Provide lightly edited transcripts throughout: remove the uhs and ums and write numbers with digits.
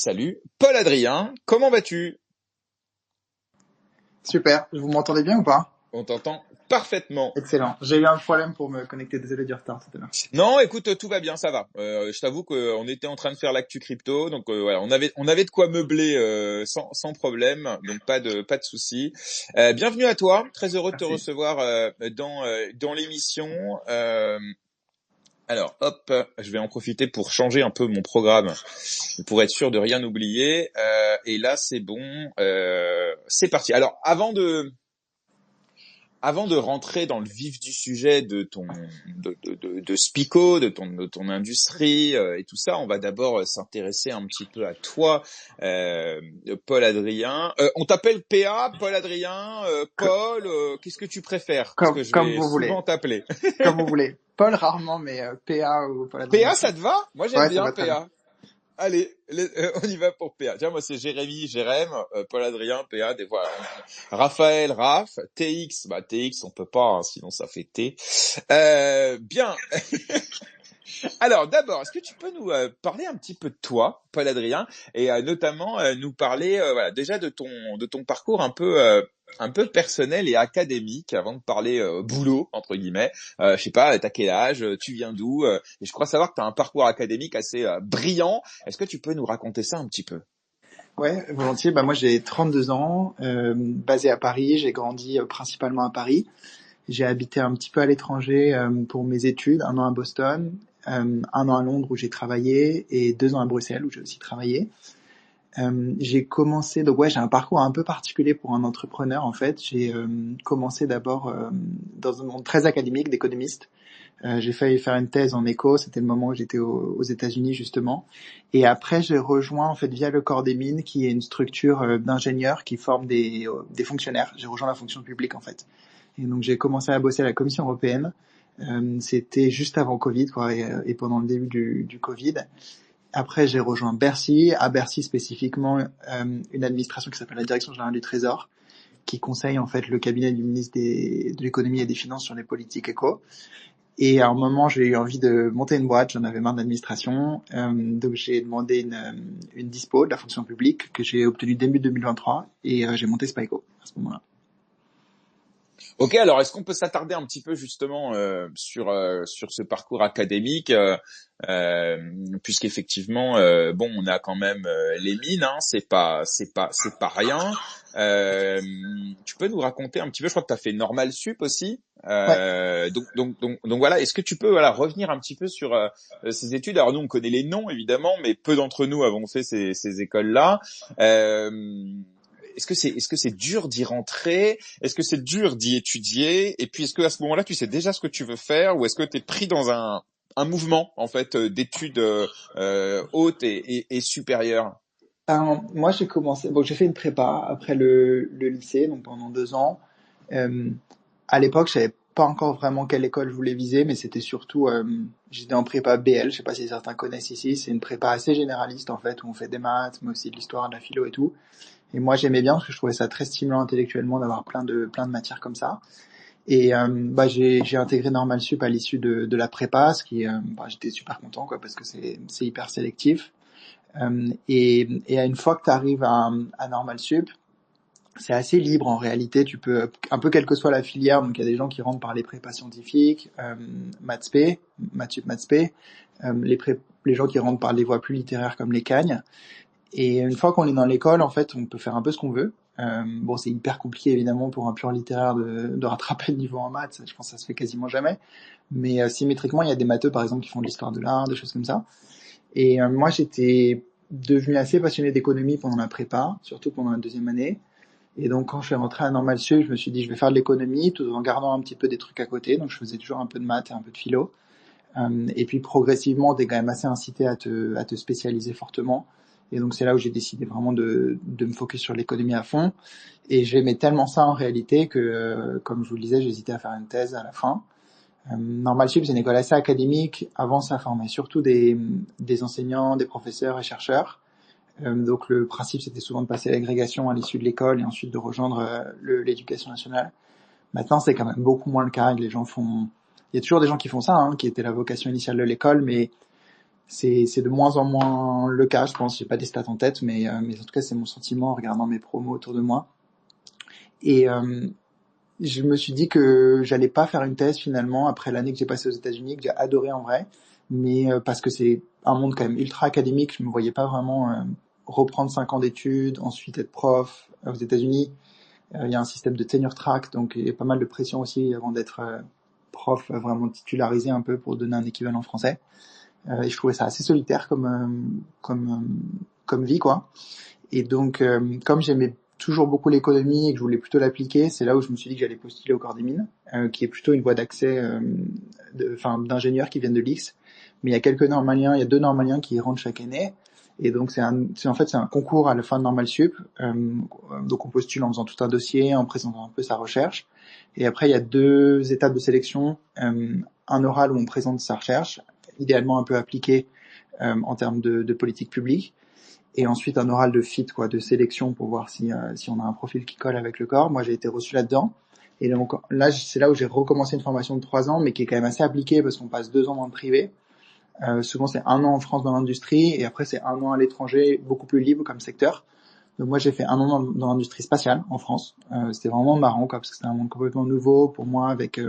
Salut, Paul Adrien, comment vas-tu? Super, vous m'entendez bien ou pas? On t'entend parfaitement. Excellent. J'ai eu un problème pour me connecter, désolé du retard tout à l'heure. Non, écoute, tout va bien, ça va. Je t'avoue qu'on était en train de faire l'actu crypto, donc voilà, on avait de quoi meubler sans problème, donc pas de souci. Bienvenue à toi, très heureux de te Merci. recevoir dans l'émission. Alors, hop, je vais en profiter pour changer un peu mon programme, pour être sûr de rien oublier. Et là, c'est bon, c'est parti. Alors, avant de rentrer dans le vif du sujet de Spico, de ton industrie et tout ça, on va d'abord s'intéresser un petit peu à toi, euh, Paul Adrien. On t'appelle PA, Paul Adrien, Co- Paul. Qu'est-ce que tu préfères? Parce comme, que je comme vais vous voulez. souvent t'appeler. Comme vous voulez. Paul rarement, mais PA ou Paul Adrien, PA, ça. ça te va? Moi, j'aime Ouais, ça bien va très bien. PA. Allez, on y va pour PA. Tiens, moi c'est Jérémy, Jérém, Paul Adrien, PA, des fois. Raphaël, Raph, TX, bah TX on peut pas, hein, sinon ça fait T. Bien. Alors d'abord, est-ce que tu peux nous parler un petit peu de toi, Paul Adrien, et notamment nous parler voilà, déjà de ton parcours un peu personnel et académique avant de parler boulot entre guillemets. Je sais pas, t'as quel âge, tu viens d'où et je crois savoir que t'as un parcours académique assez brillant. Est-ce que tu peux nous raconter ça un petit peu? Ouais, volontiers. Bah, moi, j'ai 32 ans, basé à Paris. J'ai grandi principalement à Paris. J'ai habité un petit peu à l'étranger pour mes études, un an à Boston, un an à Londres où j'ai travaillé et 2 ans à Bruxelles où j'ai aussi travaillé. J'ai commencé, donc ouais, j'ai un parcours un peu particulier pour un entrepreneur en fait. J'ai commencé d'abord dans un monde très académique d'économiste. J'ai failli faire une thèse en éco, c'était le moment où j'étais aux États-Unis justement. Et après, j'ai rejoint en fait via le Corps des Mines, qui est une structure d'ingénieurs qui forme des fonctionnaires. J'ai rejoint la fonction publique en fait. Et donc j'ai commencé à bosser à la Commission européenne. C'était juste avant Covid, quoi, et pendant le début du Covid. Après, j'ai rejoint Bercy, à Bercy spécifiquement, une administration qui s'appelle la Direction générale du Trésor, qui conseille en fait le cabinet du ministre de l'économie et des finances sur les politiques éco. Et à un moment, j'ai eu envie de monter une boîte, j'en avais marre de l'administration, donc j'ai demandé une dispo de la fonction publique que j'ai obtenue début 2023 et j'ai monté Spyco à ce moment-là. Ok, alors est-ce qu'on peut s'attarder un petit peu justement sur ce parcours académique, puisqu'effectivement, bon, on a quand même les mines, hein, c'est pas rien. Euh, Tu peux nous raconter un petit peu, je crois que tu as fait Normal Sup aussi. Ouais. Donc voilà, est-ce que tu peux voilà revenir un petit peu sur ces études? Alors nous on connaît les noms évidemment, mais peu d'entre nous avons fait ces écoles-là. Euh, est-ce que c'est dur d'y rentrer? Est-ce que c'est dur d'y étudier? Et puis, est-ce que à ce moment-là, tu sais déjà ce que tu veux faire, ou est-ce que tu es pris dans un mouvement en fait d'études hautes et supérieures? Moi, j'ai commencé, bon, j'ai fait une prépa après le lycée, donc pendant 2 ans. Euh, à l'époque, je savais pas encore vraiment quelle école je voulais viser, mais c'était surtout, j'étais en prépa BL, je sais pas si certains connaissent ici, c'est une prépa assez généraliste en fait, où on fait des maths, mais aussi de l'histoire, de la philo et tout. Et moi, j'aimais bien parce que je trouvais ça très stimulant intellectuellement d'avoir plein de matières comme ça. Et bah, j'ai intégré Normal Sup à l'issue de la prépa, ce qui, bah, j'étais super content quoi, parce que c'est hyper sélectif. Et à une fois que tu arrives à Normal Sup, c'est assez libre en réalité. Tu peux, un peu quelle que soit la filière, donc il y a des gens qui rentrent par les prépas scientifiques, maths p, maths sup, maths p, les gens qui rentrent par les voies plus littéraires comme les cagnes. Et une fois qu'on est dans l'école, en fait, on peut faire un peu ce qu'on veut. Bon, c'est hyper compliqué évidemment pour un pur littéraire de rattraper le niveau en maths. Je pense que ça se fait quasiment jamais. Mais symétriquement, il y a des matheux par exemple qui font de l'histoire de l'art, des choses comme ça. Et moi, j'étais devenu assez passionné d'économie pendant la prépa, surtout pendant la deuxième année. Et donc, quand je suis rentré à Normal Sup, je me suis dit, je vais faire de l'économie tout en gardant un petit peu des trucs à côté. Donc, je faisais toujours un peu de maths et un peu de philo. Et puis, progressivement, t'es quand même assez incité à te spécialiser fortement. Et donc, c'est là où j'ai décidé vraiment de me focus sur l'économie à fond. Et j'aimais tellement ça en réalité que, comme je vous le disais, j'hésitais à faire une thèse à la fin. Normal Sup, c'est une école assez académique. Avant, ça formait surtout des enseignants, des professeurs et chercheurs. Donc le principe, c'était souvent de passer l'agrégation à l'issue de l'école et ensuite de rejoindre l'éducation nationale. Maintenant, c'est quand même beaucoup moins le cas. Les gens font, il y a toujours des gens qui font ça, hein, qui était la vocation initiale de l'école, mais c'est de moins en moins le cas, je pense. J'ai pas des stats en tête, mais en tout cas, c'est mon sentiment en regardant mes promos autour de moi. Et je me suis dit que j'allais pas faire une thèse finalement après l'année que j'ai passée aux États-Unis, que j'ai adoré en vrai, mais parce que c'est un monde quand même ultra académique, je me voyais pas vraiment reprendre 5 ans d'études, ensuite être prof aux États-Unis. Il y a un système de tenure track, donc il y a pas mal de pression aussi avant d'être prof vraiment titularisé un peu pour donner un équivalent français. Et je trouvais ça assez solitaire comme vie, quoi. Et donc, comme j'aimais toujours beaucoup l'économie et que je voulais plutôt l'appliquer, c'est là où je me suis dit que j'allais postuler au corps des mines, qui est plutôt une voie d'accès d'ingénieurs qui viennent de l'IX. Mais il y a quelques normaliens, il y a 2 normaliens qui y rentrent chaque année. Et donc c'est un concours à la fin de Normal Sup. Donc on postule en faisant tout un dossier, en présentant un peu sa recherche. Et après il y a 2 étapes de sélection, un oral où on présente sa recherche, idéalement un peu appliquée en termes de politique publique, et ensuite un oral de fit, quoi, de sélection pour voir si on a un profil qui colle avec le corps. Moi j'ai été reçu là-dedans. Et donc là c'est là où j'ai recommencé une formation de 3 ans, mais qui est quand même assez appliquée parce qu'on passe 2 ans dans le privé. Souvent c'est 1 an en France dans l'industrie et après c'est 1 an à l'étranger, beaucoup plus libre comme secteur. Donc moi j'ai fait 1 an dans l'industrie spatiale en France. C'était vraiment marrant, quoi, parce que c'était un monde complètement nouveau pour moi avec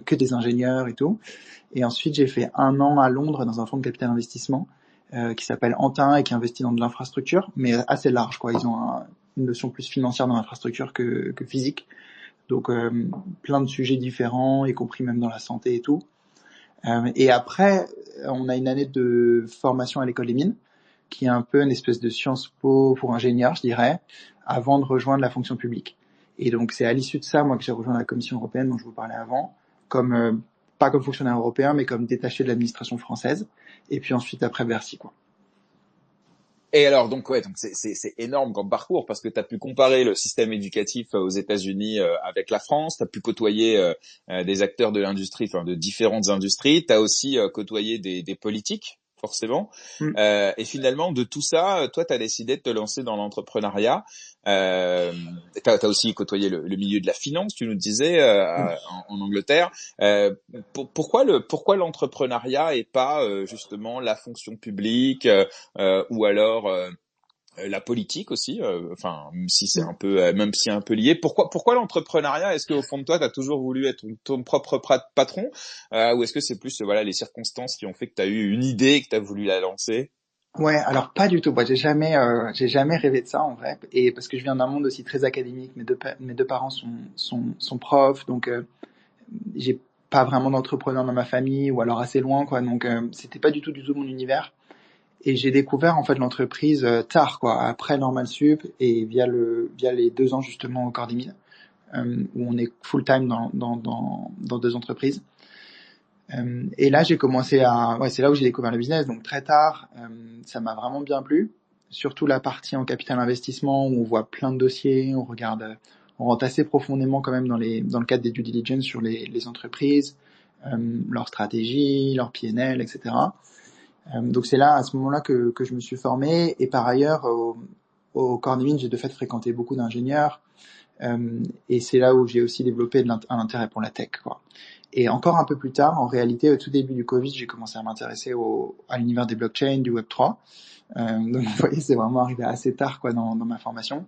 que des ingénieurs et tout. Et ensuite j'ai fait 1 an à Londres dans un fonds de capital investissement qui s'appelle Antin et qui investit dans de l'infrastructure, mais assez large, quoi. Ils ont une notion plus financière dans l'infrastructure que physique. Donc plein de sujets différents, y compris même dans la santé et tout. Et après, on a une année de formation à l'école des mines, qui est un peu une espèce de Sciences Po pour ingénieurs, je dirais, avant de rejoindre la fonction publique. Et donc c'est à l'issue de ça, moi, que j'ai rejoint la Commission européenne dont je vous parlais avant, comme pas comme fonctionnaire européen, mais comme détaché de l'administration française. Et puis ensuite après Bercy, quoi. Et alors, donc ouais, donc c'est énorme comme parcours parce que tu as pu comparer le système éducatif aux États-Unis avec la France, tu as pu côtoyer des acteurs de l'industrie, enfin de différentes industries, tu as aussi côtoyé des politiques forcément. Mm. Et finalement, de tout ça, toi, tu as décidé de te lancer dans l'entrepreneuriat. T'as aussi côtoyé le milieu de la finance, tu nous disais, en Angleterre. Pourquoi l'entrepreneuriat et pas justement la fonction publique ou alors la politique aussi, enfin même si c'est un peu même si un peu lié. Pourquoi l'entrepreneuriat? Est-ce qu'au fond de toi tu as toujours voulu être ton propre patron, ou est-ce que c'est plus voilà les circonstances qui ont fait que tu as eu une idée et que tu as voulu la lancer? Ouais, alors pas du tout. Moi, j'ai jamais rêvé de ça en vrai, et parce que je viens d'un monde aussi très académique. Mes deux parents sont profs, donc j'ai pas vraiment d'entrepreneur dans ma famille, ou alors assez loin, quoi. Donc c'était pas du tout mon univers. Et j'ai découvert en fait l'entreprise tard, quoi, après Normal Sup et via les 2 ans justement au corps des mines, où on est full time dans 2 entreprises. Et là j'ai commencé c'est là où j'ai découvert le business, donc très tard. Ça m'a vraiment bien plu, surtout la partie en capital investissement où on voit plein de dossiers, on rentre assez profondément quand même dans le cadre des due diligence sur les entreprises, leur stratégie, leur PNL, etc. Donc c'est là, à ce moment-là, que je me suis formé. Et par ailleurs, au corps des mines, j'ai de fait fréquenté beaucoup d'ingénieurs. Et c'est là où j'ai aussi développé un intérêt pour la tech, quoi. Et encore un peu plus tard, en réalité, au tout début du Covid, j'ai commencé à m'intéresser à l'univers des blockchains, du Web3. Donc vous voyez, c'est vraiment arrivé assez tard, quoi, dans ma formation.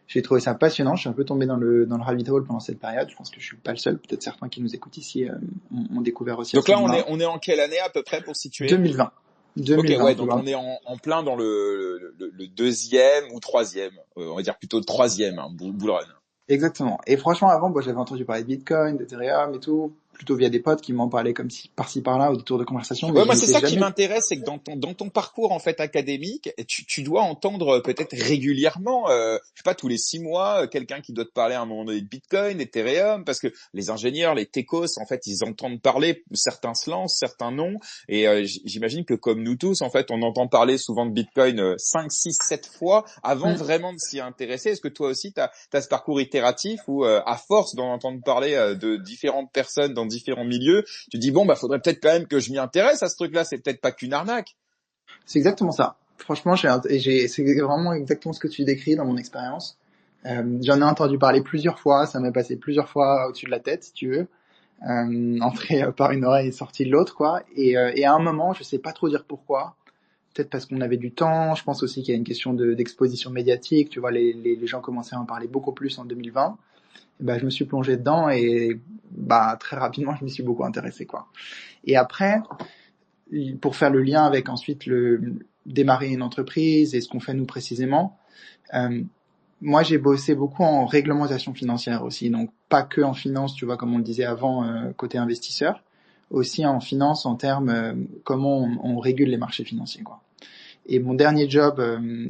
J'ai trouvé ça passionnant. Je suis un peu tombé dans le rabbit hole pendant cette période. Je pense que je suis pas le seul. Peut-être certains qui nous écoutent ici ont découvert aussi à Donc ce là moment-là. on est en quelle année à peu près pour situer? 2020. Ok, 2020, ouais, tu donc vois. on est en plein dans le deuxième ou troisième, on va dire plutôt le troisième, hein, bull run. Exactement. Et franchement, avant, moi, j'avais entendu parler de Bitcoin, d'Ethereum et tout, plutôt via des potes qui m'en parlaient comme si par-ci par-là, ou des tours de conversation, mais Ouais, je moi c'est m'étais ça qui jamais... m'intéresse, c'est que dans ton parcours en fait académique, tu dois entendre peut-être régulièrement, je sais pas tous les 6 mois, quelqu'un qui doit te parler à un moment donné de Bitcoin, d'Ethereum, parce que les ingénieurs, les techos, en fait, ils entendent parler, certains se lancent, certains non, et j'imagine que comme nous tous, en fait, on entend parler souvent de Bitcoin 5, 6, 7 fois avant Hmm. vraiment de s'y intéresser. Est-ce que toi aussi t'as ce parcours itératif où à force d'en entendre parler de différentes personnes dans différents milieux, tu dis bon bah faudrait peut-être quand même que je m'y intéresse à ce truc-là, c'est peut-être pas qu'une arnaque. C'est exactement ça. Franchement, c'est vraiment exactement ce que tu décris dans mon expérience. J'en ai entendu parler plusieurs fois, ça m'est passé plusieurs fois au-dessus de la tête, si tu veux. entré par une oreille et sorti de l'autre, quoi. Et à un moment, je sais pas trop dire pourquoi. Peut-être parce qu'on avait du temps. Je pense aussi qu'il y a une question d'exposition médiatique. Tu vois, les gens commençaient à en parler beaucoup plus en 2020. Et ben, je me suis plongé dedans et bah très rapidement, je m'y suis beaucoup intéressé, quoi. Et après, pour faire le lien avec ensuite le démarrer une entreprise et ce qu'on fait nous précisément, euh, moi j'ai bossé beaucoup en réglementation financière aussi, donc pas que en finance, tu vois, comme on le disait avant, côté investisseur, aussi en finance en termes comment on régule les marchés financiers, quoi. Et mon dernier job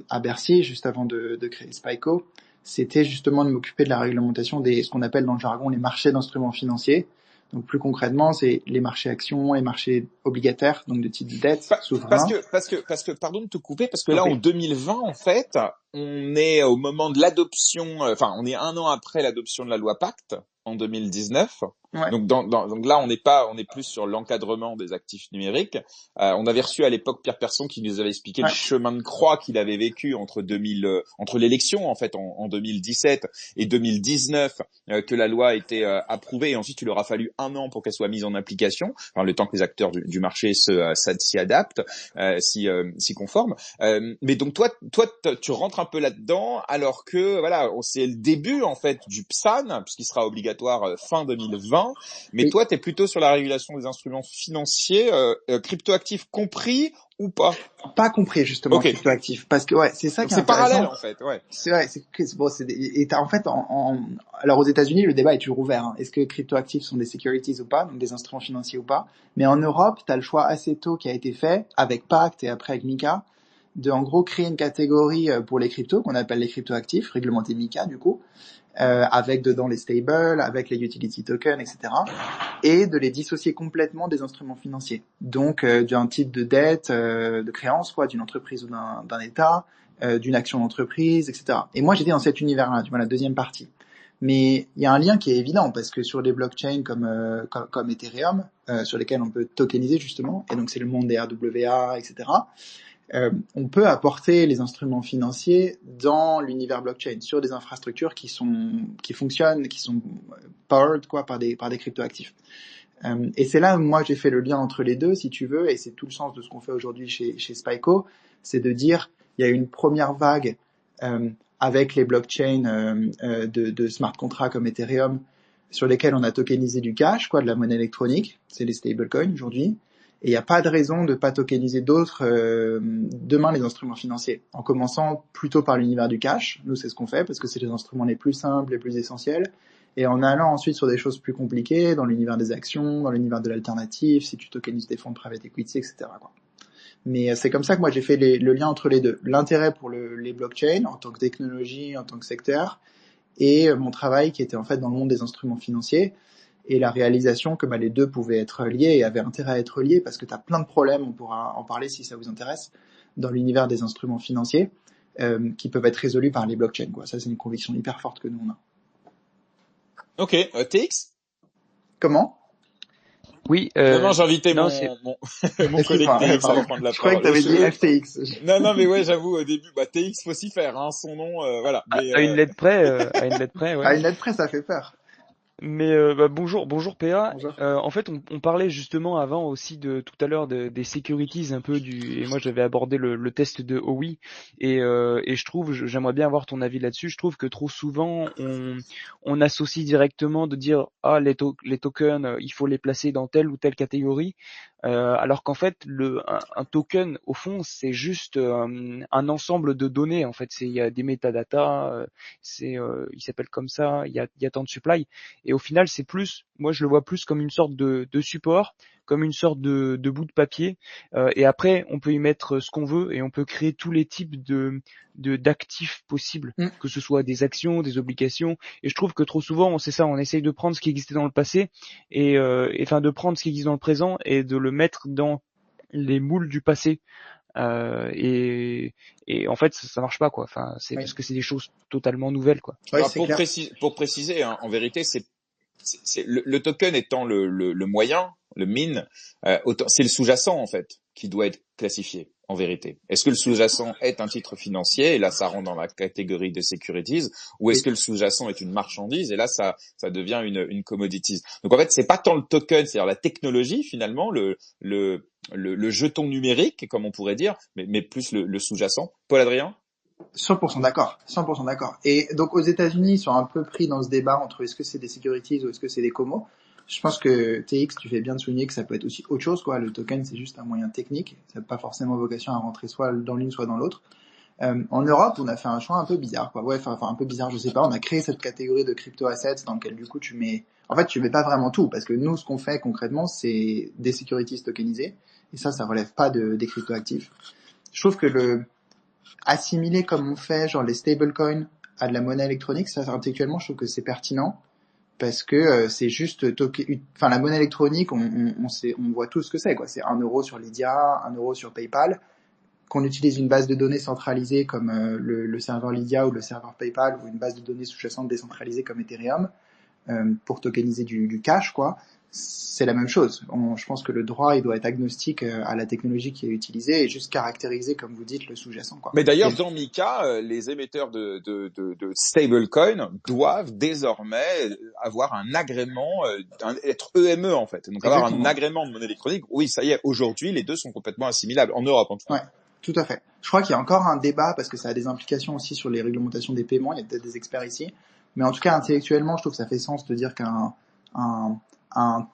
à Bercy, juste avant de créer Spyco, c'était justement de m'occuper de la réglementation des ce qu'on appelle dans le jargon les marchés d'instruments financiers. Donc plus concrètement, c'est les marchés actions, les marchés obligataires, donc de type dette, souverain. Parce que, pardon de te couper, parce que là, en Compris. 2020, en fait, on est au moment de l'adoption, enfin, on est un an après l'adoption de la loi Pacte, en 2019. Ouais, Donc là, on est plus sur l'encadrement des actifs numériques. On avait reçu à l'époque Pierre Persson qui nous avait expliqué le ouais, chemin de croix qu'il avait vécu entre l'élection, en fait, en 2017 et 2019, que la loi a été approuvée et ensuite il aura fallu un an pour qu'elle soit mise en application, enfin, le temps que les acteurs du marché s'y adaptent, s'y conforment. Mais donc tu rentres un peu là-dedans, alors que voilà, c'est le début en fait du PSAN, puisqu'il sera obligatoire fin 2020. Mais oui. toi, t'es plutôt sur la régulation des instruments financiers, cryptoactifs compris ou pas? Pas compris justement Ok, cryptoactif, parce que ouais, c'est ça donc qui est c'est parallèle intéressant. en fait, ouais. C'est vrai, bon, en fait, alors aux États-Unis, le débat est toujours ouvert, hein. Est-ce que cryptoactifs sont des securities ou pas, donc des instruments financiers ou pas? Mais en Europe, tu as le choix assez tôt qui a été fait avec Pacte et après avec MiCA de en gros créer une catégorie pour les cryptos qu'on appelle les cryptoactifs, réglementés MiCA du coup, avec dedans les stables, avec les utility tokens, etc. Et de les dissocier complètement des instruments financiers. Donc d'un type de dette, de créance, quoi, d'une entreprise ou d'un État, d'une action d'entreprise, etc. Et moi j'étais dans cet univers-là, tu vois, la deuxième partie. Mais il y a un lien qui est évident parce que sur des blockchains comme Ethereum, sur lesquels on peut tokeniser justement, et donc c'est le monde des RWA, etc. On peut apporter les instruments financiers dans l'univers blockchain sur des infrastructures qui fonctionnent, qui sont powered quoi par des cryptoactifs. Et c'est là où moi j'ai fait le lien entre les deux, si tu veux, et c'est tout le sens de ce qu'on fait aujourd'hui chez Spyco, c'est de dire il y a une première vague avec les blockchains de smart contracts comme Ethereum sur lesquels on a tokenisé du cash, quoi, de la monnaie électronique, c'est les stablecoins aujourd'hui. Et il n'y a pas de raison de pas tokeniser d'autres demain les instruments financiers. En commençant plutôt par l'univers du cash, nous c'est ce qu'on fait parce que c'est les instruments les plus simples, les plus essentiels, et en allant ensuite sur des choses plus compliquées, dans l'univers des actions, dans l'univers de l'alternative, si tu tokenises des fonds de private equity, etc., quoi. Mais c'est comme ça que moi j'ai fait le lien entre les deux. L'intérêt pour les blockchains en tant que technologie, en tant que secteur, et mon travail qui était en fait dans le monde des instruments financiers, et la réalisation que les deux pouvaient être liés et avaient intérêt à être liés parce que tu as plein de problèmes, on pourra en parler si ça vous intéresse, dans l'univers des instruments financiers, qui peuvent être résolus par les blockchains, quoi. Ça c'est une conviction hyper forte que nous on a. Ok, TX? Comment? Oui, Non, j'ai invité non, c'est mon collègue Excuse-moi, TX pardon. pour prendre la Je croyais que parole. tu avais dit FTX. Non, mais ouais, j'avoue, au début, TX, faut s'y faire, hein, son nom, voilà. Mais, à une lettre près, à une lettre près, ouais. À une lettre près, ça fait peur. Mais bonjour PA. Bonjour. En fait, on parlait justement avant aussi de tout à l'heure des securities un peu et moi j'avais abordé le test de OI et je trouve j'aimerais bien avoir ton avis là-dessus. Je trouve que trop souvent on associe directement de dire ah les tokens il faut les placer dans telle ou telle catégorie alors qu'en fait un token au fond c'est juste un ensemble de données en fait. Il y a des metadatas, il s'appelle comme ça, il y a tant de supply. Et au final, c'est plus, moi je le vois plus comme une sorte de support, comme une sorte de bout de papier. Et après, on peut y mettre ce qu'on veut et on peut créer tous les types d'actifs possibles, Mm. que ce soit des actions, des obligations. Et je trouve que trop souvent, c'est ça, on essaye de prendre ce qui existait dans le passé et enfin de prendre ce qui existe dans le présent et de le mettre dans les moules du passé. Euh, et, et en fait, ça marche pas quoi. Enfin, c'est Oui, parce que c'est des choses totalement nouvelles quoi. ouais, c'est clair. pour préciser, hein, en vérité, le token étant le moyen, le min, c'est le sous-jacent en fait qui doit être classifié. en vérité? Est-ce que le sous-jacent est un titre financier et là ça rentre dans la catégorie des securities, ou est-ce que le sous-jacent est une marchandise et là ça devient une commodities? Donc en fait c'est pas tant le token, c'est-à-dire la technologie finalement, le jeton numérique comme on pourrait dire, mais plus le sous-jacent. Paul-Adrien? 100% d'accord, 100% d'accord. Et donc aux États-Unis, ils sont un peu pris dans ce débat entre est-ce que c'est des securities ou est-ce que c'est des comos. Je pense que TX, tu fais bien de souligner que ça peut être aussi autre chose, quoi. Le token, c'est juste un moyen technique. Ça n'a pas forcément vocation à rentrer soit dans l'une, soit dans l'autre. En Europe, on a fait un choix un peu bizarre, quoi. Ouais, enfin un peu bizarre, je sais pas. On a créé cette catégorie de crypto assets dans lequel du coup tu mets pas vraiment tout, parce que nous, ce qu'on fait concrètement, c'est des securities tokenisées, et ça relève pas des crypto actifs. Je trouve que assimiler comme on fait, genre les stablecoins à de la monnaie électronique, ça intellectuellement, je trouve que c'est pertinent, parce que c'est juste la monnaie électronique, on voit tout ce que c'est, quoi. C'est 1 € sur Lydia, 1 € sur PayPal. Qu'on utilise une base de données centralisée comme le serveur Lydia ou le serveur PayPal, ou une base de données sous-jacente décentralisée comme Ethereum, pour tokeniser du cash, quoi, c'est la même chose. Je pense que le droit, il doit être agnostique à la technologie qui est utilisée et juste caractériser, comme vous dites, le sous-jacent, quoi. Mais d'ailleurs, dans MiCA, les émetteurs de stablecoin doivent désormais avoir un agrément, être EME en fait. Donc avoir un agrément de monnaie électronique. Oui, ça y est, aujourd'hui, les deux sont complètement assimilables, en Europe en tout cas. Ouais, tout à fait. Je crois qu'il y a encore un débat, parce que ça a des implications aussi sur les réglementations des paiements, il y a peut-être des experts ici. Mais en tout cas, intellectuellement, je trouve que ça fait sens de dire qu'un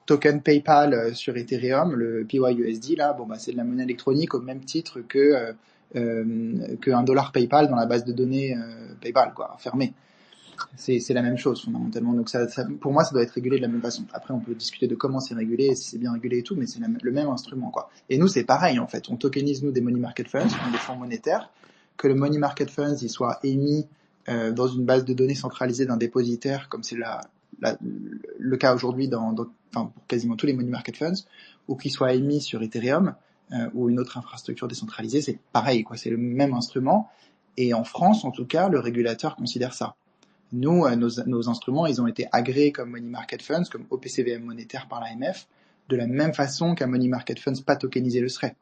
token PayPal sur Ethereum, le PYUSD, là, c'est de la monnaie électronique au même titre que $1 PayPal dans la base de données PayPal, quoi, fermée. C'est la même chose fondamentalement. Donc pour moi, ça doit être régulé de la même façon. Après, on peut discuter de comment c'est régulé, si c'est bien régulé et tout, mais c'est le même instrument, quoi. Et nous, c'est pareil en fait. On tokenise nous des money market funds, des fonds monétaires, que le money market funds il soit émis dans une base de données centralisée d'un dépositaire, comme c'est le cas aujourd'hui pour quasiment tous les money market funds, ou qu'il soit émis sur Ethereum ou une autre infrastructure décentralisée. C'est pareil, quoi. C'est le même instrument. Et en France, en tout cas, le régulateur considère ça. Nous, nos instruments, ils ont été agréés comme money market funds, comme OPCVM monétaire par l'AMF, de la même façon qu'un money market funds pas tokenisé le serait.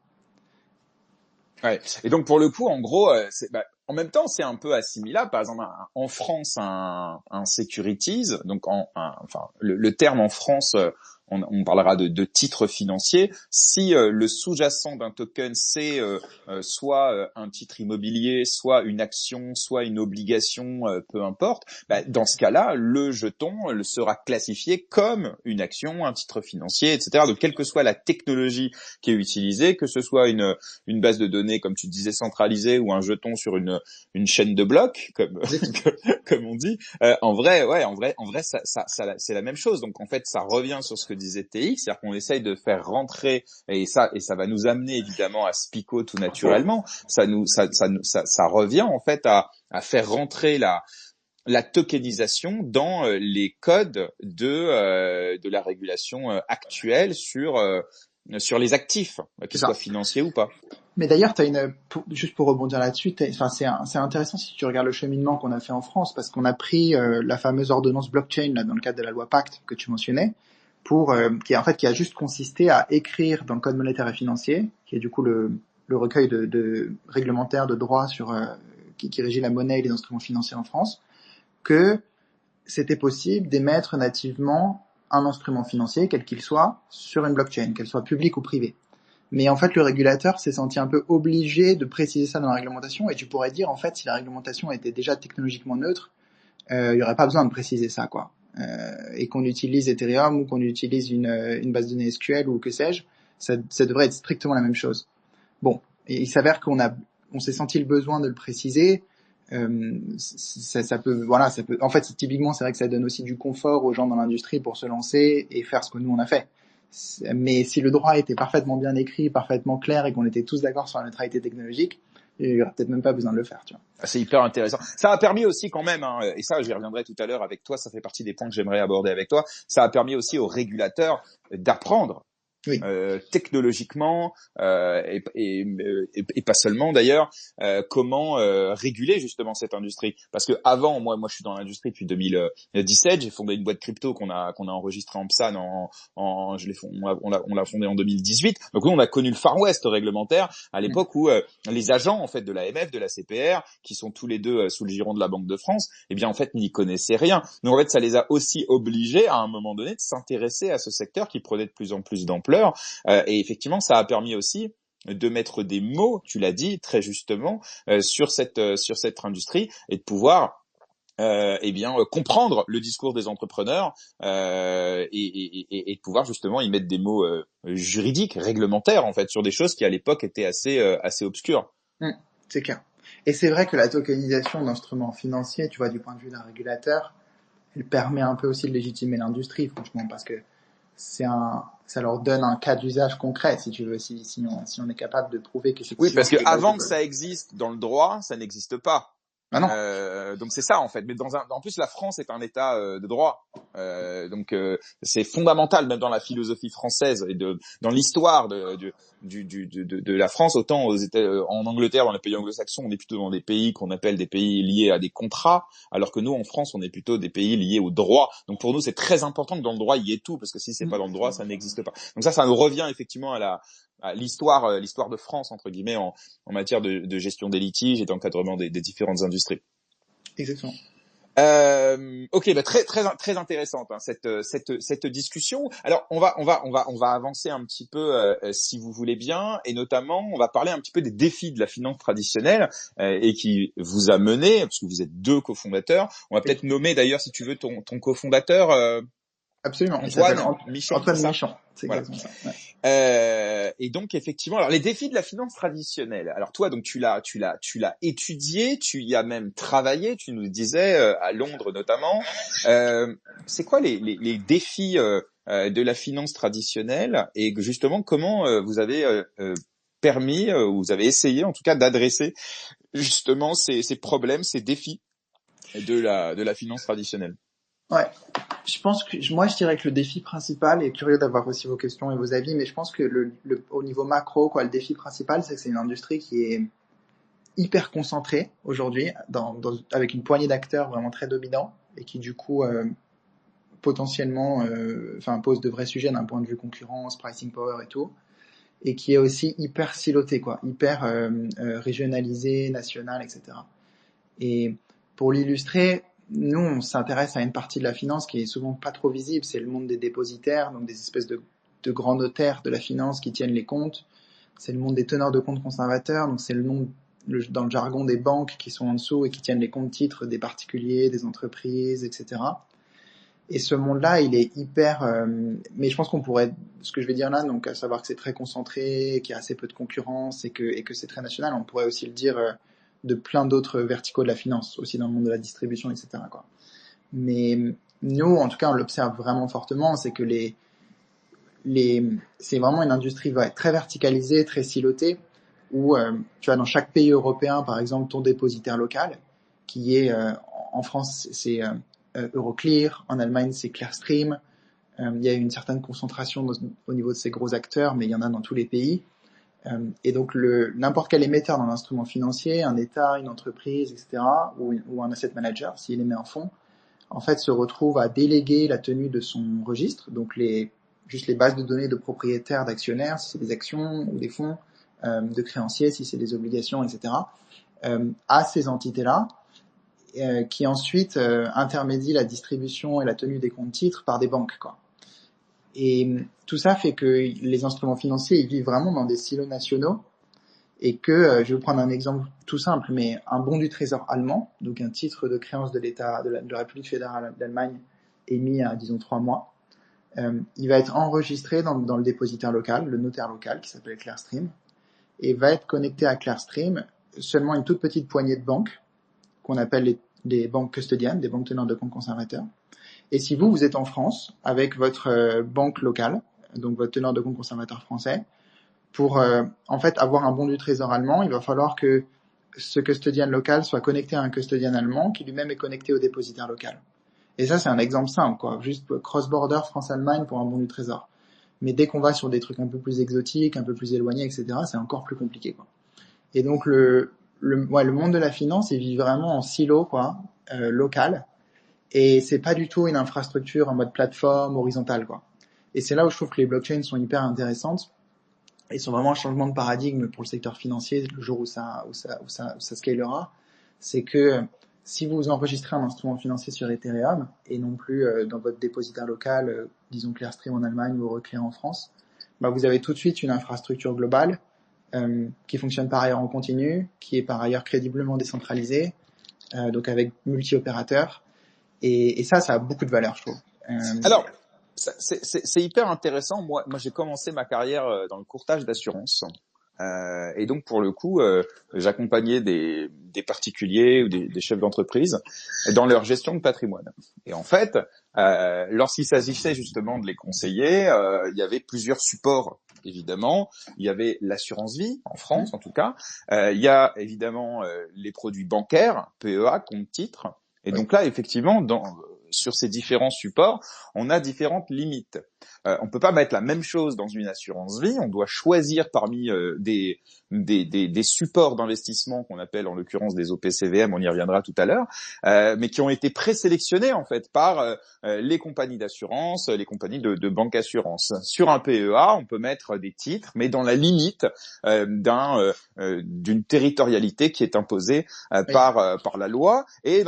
Ouais. Et donc pour le coup, en gros, en même temps, c'est un peu assimilable. Par exemple, en France, un securities, donc le terme en France, on parlera de titres financiers. Si le sous-jacent d'un token c'est soit un titre immobilier, soit une action, soit une obligation, peu importe, dans ce cas-là, le jeton sera classifié comme une action, un titre financier, etc. Donc quelle que soit la technologie qui est utilisée, que ce soit une base de données, comme tu disais, centralisée, ou un jeton sur une chaîne de blocs, comme on dit. En vrai, ça, c'est la même chose. Donc en fait, ça revient sur ce que disait TX, c'est-à-dire qu'on essaye de faire rentrer, et ça va nous amener évidemment à Spico tout naturellement. Ça revient en fait à faire rentrer la tokenisation dans les codes de la régulation actuelle sur les actifs, qu'ils soient financiers ou pas. Mais d'ailleurs, juste pour rebondir là-dessus, c'est intéressant si tu regardes le cheminement qu'on a fait en France, parce qu'on a pris la fameuse ordonnance blockchain là, dans le cadre de la loi Pacte que tu mentionnais, qui a juste consisté à écrire dans le code monétaire et financier, qui est du coup le recueil de réglementaire de droit qui régit la monnaie et les instruments financiers en France, que c'était possible d'émettre nativement un instrument financier, quel qu'il soit, sur une blockchain, qu'elle soit publique ou privée. Mais en fait, le régulateur s'est senti un peu obligé de préciser ça dans la réglementation, et tu pourrais dire, en fait, si la réglementation était déjà technologiquement neutre, il y aurait pas besoin de préciser ça, quoi. Et qu'on utilise Ethereum ou qu'on utilise une base de données SQL ou que sais-je, ça devrait être strictement la même chose. Bon, et il s'avère qu'on s'est senti le besoin de le préciser. Ça peut. En fait, typiquement, c'est vrai que ça donne aussi du confort aux gens dans l'industrie pour se lancer et faire ce que nous on a fait. Mais si le droit était parfaitement bien écrit, parfaitement clair et qu'on était tous d'accord sur la neutralité technologique, il y aurait peut-être même pas besoin de le faire, tu vois. C'est hyper intéressant. Ça a permis aussi quand même, et ça j'y reviendrai tout à l'heure avec toi, ça fait partie des points que j'aimerais aborder avec toi, ça a permis aussi aux régulateurs d'apprendre Oui. technologiquement et pas seulement d'ailleurs, comment réguler justement cette industrie. Parce que avant, moi je suis dans l'industrie depuis 2017, j'ai fondé une boîte crypto qu'on a enregistrée en PSAN on l'a fondée en 2018. Donc nous on a connu le Far West réglementaire à l'époque où les agents en fait de l'AMF, de la CPR, qui sont tous les deux sous le giron de la Banque de France, eh bien en fait n'y connaissaient rien. Donc en fait ça les a aussi obligés à un moment donné de s'intéresser à ce secteur qui prenait de plus en plus d'ampleur. Et effectivement, ça a permis aussi de mettre des mots, tu l'as dit très justement, sur cette industrie et de pouvoir comprendre le discours des entrepreneurs et de pouvoir justement y mettre des mots juridiques, réglementaires en fait, sur des choses qui à l'époque étaient assez obscures. C'est clair. Et c'est vrai que la tokenisation d'instruments financiers, tu vois, du point de vue d'un régulateur, elle permet un peu aussi de légitimer l'industrie, franchement, parce que ça leur donne un cas d'usage concret, si tu veux, si on est capable de prouver qu'effectivement. Oui, parce que avant que ça existe dans le droit, ça n'existe pas. Ah non. Donc c'est ça en fait. Mais en plus la France est un État de droit. Donc c'est fondamental même dans la philosophie française et dans l'histoire de la France. Autant en Angleterre, dans les pays anglo-saxons, on est plutôt dans des pays qu'on appelle des pays liés à des contrats, alors que nous en France, on est plutôt des pays liés au droit. Donc pour nous, c'est très important que dans le droit il y ait tout, parce que si c'est pas dans le droit, ça n'existe pas. Donc ça nous revient effectivement à l'histoire de France entre guillemets en matière de gestion des litiges et d'encadrement des différentes industries. Exactement. Ok, très intéressante hein, cette discussion. Alors on va avancer un petit peu si vous voulez bien, et notamment on va parler un petit peu des défis de la finance traditionnelle et qui vous a mené, parce que vous êtes deux cofondateurs. On va peut-être nommer d'ailleurs si tu veux ton cofondateur. Absolument. Antoine Michon. Antoine Michon, c'est exactement ça. Ouais. Et donc effectivement, alors les défis de la finance traditionnelle. Alors toi, donc tu l'as étudié, tu y as même travaillé. Tu nous disais à Londres notamment. C'est quoi les défis de la finance traditionnelle et justement comment vous avez vous avez essayé en tout cas d'adresser justement ces problèmes, ces défis de la finance traditionnelle. Ouais. Je pense que moi je dirais que le défi principal, et curieux d'avoir aussi vos questions et vos avis, mais je pense que au niveau macro, le défi principal, c'est que c'est une industrie qui est hyper concentrée aujourd'hui, avec une poignée d'acteurs vraiment très dominants et qui du coup potentiellement, pose de vrais sujets d'un point de vue concurrence, pricing power et tout, et qui est aussi hyper silotée, hyper régionalisée, nationale, etc. Et pour l'illustrer, nous, on s'intéresse à une partie de la finance qui est souvent pas trop visible, c'est le monde des dépositaires, donc des espèces de grands notaires de la finance qui tiennent les comptes. C'est le monde des teneurs de comptes conservateurs, donc c'est dans le jargon des banques qui sont en dessous et qui tiennent les comptes titres des particuliers, des entreprises, etc. Et ce monde-là, il est hyper... mais je pense ce que je vais dire là, donc à savoir que c'est très concentré, qu'il y a assez peu de concurrence et que c'est très national, on pourrait aussi le dire... de plein d'autres verticaux de la finance, aussi dans le monde de la distribution, etc. Mais nous, en tout cas, on l'observe vraiment fortement, c'est que c'est vraiment une industrie très verticalisée, très silotée, où tu as dans chaque pays européen, par exemple, ton dépositaire local, qui est en France, c'est Euroclear, en Allemagne, c'est Clearstream. Il y a une certaine concentration au niveau de ces gros acteurs, mais il y en a dans tous les pays. Et donc n'importe quel émetteur dans l'instrument financier, un État, une entreprise, etc., ou un asset manager, s'il émet un fonds, en fait se retrouve à déléguer la tenue de son registre, donc juste les bases de données de propriétaires, d'actionnaires, si c'est des actions ou des fonds, de créanciers, si c'est des obligations, etc., à ces entités-là, qui ensuite intermédient la distribution et la tenue des comptes titres par des banques, Et tout ça fait que les instruments financiers, ils vivent vraiment dans des silos nationaux et que, je vais vous prendre un exemple tout simple, mais un bon du trésor allemand, donc un titre de créance de l'État, de la République fédérale d'Allemagne, émis à, disons, 3 mois, il va être enregistré dans le dépositaire local, le notaire local, qui s'appelle Clearstream, et va être connecté à Clearstream seulement une toute petite poignée de banques, qu'on appelle les banques custodiennes, des banques teneurs de comptes conservateurs. Et si vous êtes en France, avec votre banque locale, donc votre teneur de compte conservateur français, pour en fait avoir un bon du trésor allemand, il va falloir que ce custodian local soit connecté à un custodian allemand qui lui-même est connecté au dépositaire local. Et ça, c'est un exemple simple, juste cross-border France-Allemagne pour un bon du trésor. Mais dès qu'on va sur des trucs un peu plus exotiques, un peu plus éloignés, etc., c'est encore plus compliqué, quoi. Et donc le monde de la finance, il vit vraiment en silo, quoi, local. Et c'est pas du tout une infrastructure en mode plateforme horizontale, quoi. Et c'est là où je trouve que les blockchains sont hyper intéressantes. Ils sont vraiment un changement de paradigme pour le secteur financier le jour où ça scalera. C'est que si vous enregistrez un instrument financier sur Ethereum et non plus dans votre dépositaire local, disons Clearstream en Allemagne ou Euroclear en France, bah vous avez tout de suite une infrastructure globale qui fonctionne par ailleurs en continu, qui est par ailleurs crédiblement décentralisée, donc avec multi-opérateurs. Et ça a beaucoup de valeur, je trouve. Alors, c'est hyper intéressant. Moi, j'ai commencé ma carrière dans le courtage d'assurance. Et donc, pour le coup, j'accompagnais des particuliers ou des chefs d'entreprise dans leur gestion de patrimoine. Et en fait, lorsqu'il s'agissait justement de les conseiller, il y avait plusieurs supports. Évidemment, il y avait l'assurance vie, en France en tout cas. Il y a évidemment les produits bancaires, PEA, compte titre. Et donc là, effectivement, sur ces différents supports, on a différentes limites. On peut pas mettre la même chose dans une assurance vie. On doit choisir parmi des supports d'investissement qu'on appelle en l'occurrence des OPCVM. On y reviendra tout à l'heure, mais qui ont été présélectionnés en fait par les compagnies d'assurance, les compagnies de banque assurance. Sur un PEA, on peut mettre des titres, mais dans la limite d'une territorialité qui est imposée par la loi et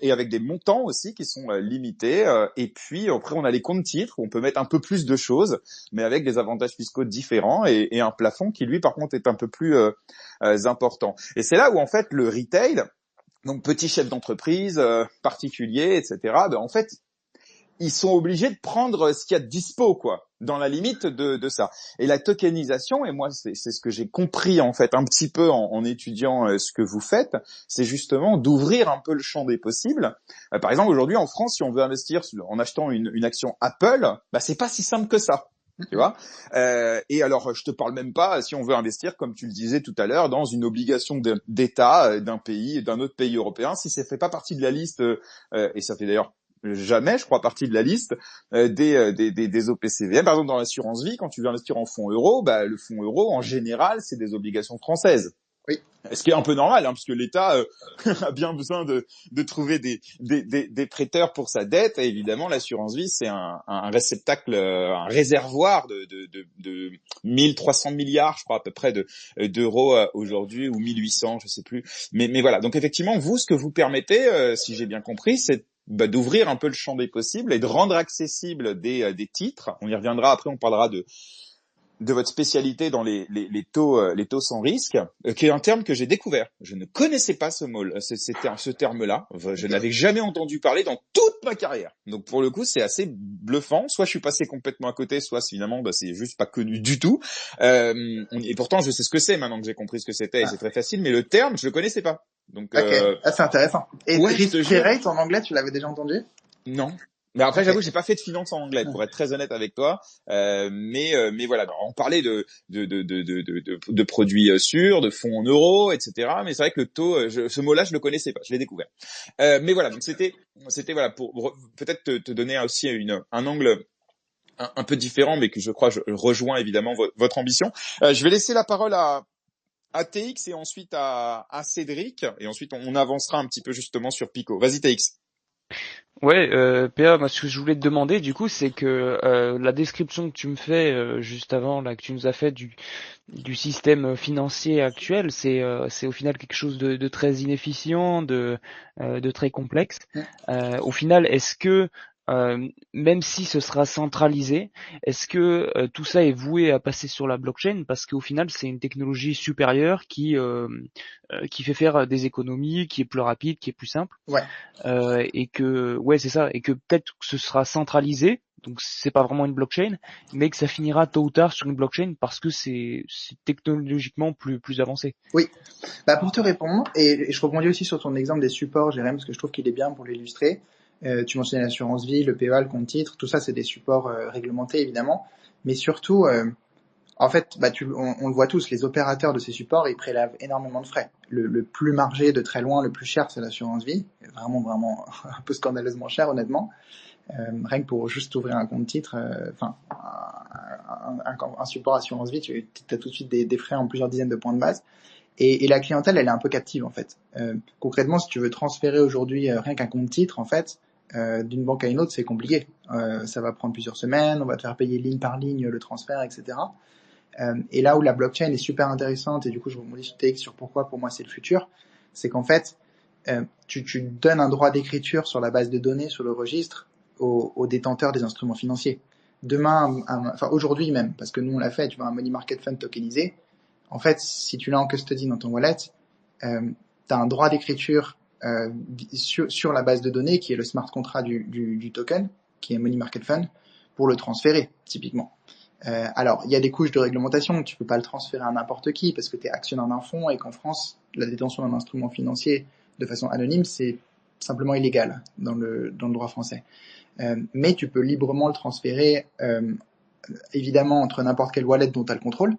et avec des montants aussi qui sont limités. Et puis après, on a les comptes titres où on peut mettre un peu plus de choses, mais avec des avantages fiscaux différents et un plafond qui lui par contre est un peu plus important. Et c'est là où en fait le retail, donc petit chef d'entreprise, particulier, etc. Ben en fait ils sont obligés de prendre ce qu'il y a de dispo, quoi, dans la limite de ça. Et la tokenisation, et moi c'est ce que j'ai compris en fait un petit peu en étudiant ce que vous faites, c'est justement d'ouvrir un peu le champ des possibles. Par exemple, aujourd'hui en France, si on veut investir en achetant une action Apple, bah c'est pas si simple que ça. Tu vois, et alors je te parle même pas si on veut investir, comme tu le disais tout à l'heure, dans une obligation d'État d'un pays, d'un autre pays européen, si ça fait pas partie de la liste, et ça fait d'ailleurs jamais, je crois, partie de la liste des OPCVM. Par exemple, dans l'assurance vie, quand tu veux investir en fonds euros, bah le fonds euro en général, c'est des obligations françaises. Oui. Ce qui est un peu normal, hein, parce que l'État a bien besoin de trouver des prêteurs pour sa dette. Et évidemment, l'assurance vie, c'est un réceptacle, un réservoir de 1300 milliards, je crois à peu près d'euros aujourd'hui, ou 1800, je sais plus. Mais voilà. Donc effectivement, vous, ce que vous permettez, si j'ai bien compris, c'est d'ouvrir un peu le champ des possibles et de rendre accessibles des titres. On y reviendra après, on parlera de votre spécialité dans les taux sans risque, qui est un terme que j'ai découvert. Je ne connaissais pas ce terme-là. Je n'avais jamais entendu parler dans toute ma carrière. Donc pour le coup, c'est assez bluffant. Soit je suis passé complètement à côté, soit finalement c'est juste pas connu du tout. Et pourtant, je sais ce que c'est maintenant que j'ai compris ce que c'était. Et c'est très facile, mais le terme, je le connaissais pas. Donc c'est intéressant. Et ouais, risk-free rate en anglais, tu l'avais déjà entendu? Non. Mais après, j'avoue, j'ai pas fait de finance en anglais, pour être très honnête avec toi. Mais voilà, on parlait de produits sûrs, de fonds en euros, etc. Mais c'est vrai que le taux, ce mot-là, je le connaissais pas, je l'ai découvert. Mais voilà, donc c'était voilà pour peut-être te donner aussi un angle un peu différent, mais que je crois je rejoins évidemment votre ambition. Je vais laisser la parole à TX et ensuite à Cédric, et ensuite on avancera un petit peu justement sur Pico. Vas-y TX. Ouais, PA, moi ce que je voulais te demander du coup, c'est que la description que tu me fais juste avant, là, que tu nous as fait du système financier actuel, c'est au final quelque chose de très inefficient, de très complexe. Au final, est-ce que même si ce sera centralisé, est-ce que tout ça est voué à passer sur la blockchain, parce qu'au final c'est une technologie supérieure qui fait faire des économies, qui est plus rapide, qui est plus simple, Ouais. et que c'est ça, et que peut-être que ce sera centralisé, donc c'est pas vraiment une blockchain, mais que ça finira tôt ou tard sur une blockchain parce que c'est technologiquement plus avancé. Oui. Bah pour te répondre, et je rebondis aussi sur ton exemple des supports, Jérém, parce que je trouve qu'il est bien pour l'illustrer. Tu mentionnais l'assurance vie, le PEA, le compte titre, tout ça c'est des supports réglementés évidemment, mais surtout, en fait, on le voit tous, les opérateurs de ces supports, ils prélèvent énormément de frais. Le plus margé de très loin, le plus cher, c'est l'assurance vie, vraiment un peu scandaleusement cher honnêtement. Rien que pour juste ouvrir un compte titre, enfin un support assurance vie, tu as tout de suite des frais en plusieurs dizaines de points de base. Et la clientèle, elle est un peu captive en fait. Concrètement, si tu veux transférer aujourd'hui rien qu'un compte titre, en fait, d'une banque à une autre, c'est compliqué. Ça va prendre plusieurs semaines, on va te faire payer ligne par ligne le transfert, etc. Et là où la blockchain est super intéressante, et du coup je rebondis sur TX sur pourquoi pour moi c'est le futur, c'est qu'en fait, tu donnes un droit d'écriture sur la base de données, sur le registre, aux détenteurs des instruments financiers. Demain, enfin aujourd'hui même, parce que nous on l'a fait, tu vois, un money market fund tokenisé, en fait, si tu l'as en custody dans ton wallet, tu as un droit d'écriture sur la base de données qui est le smart contract du token, qui est money market fund, pour le transférer, typiquement. Alors, il y a des couches de réglementation, tu peux pas le transférer à n'importe qui parce que tu es actionnaire d'un fonds et qu'en France, la détention d'un instrument financier de façon anonyme, c'est simplement illégal dans le droit français. Mais tu peux librement le transférer, évidemment, entre n'importe quelle wallet dont tu as le contrôle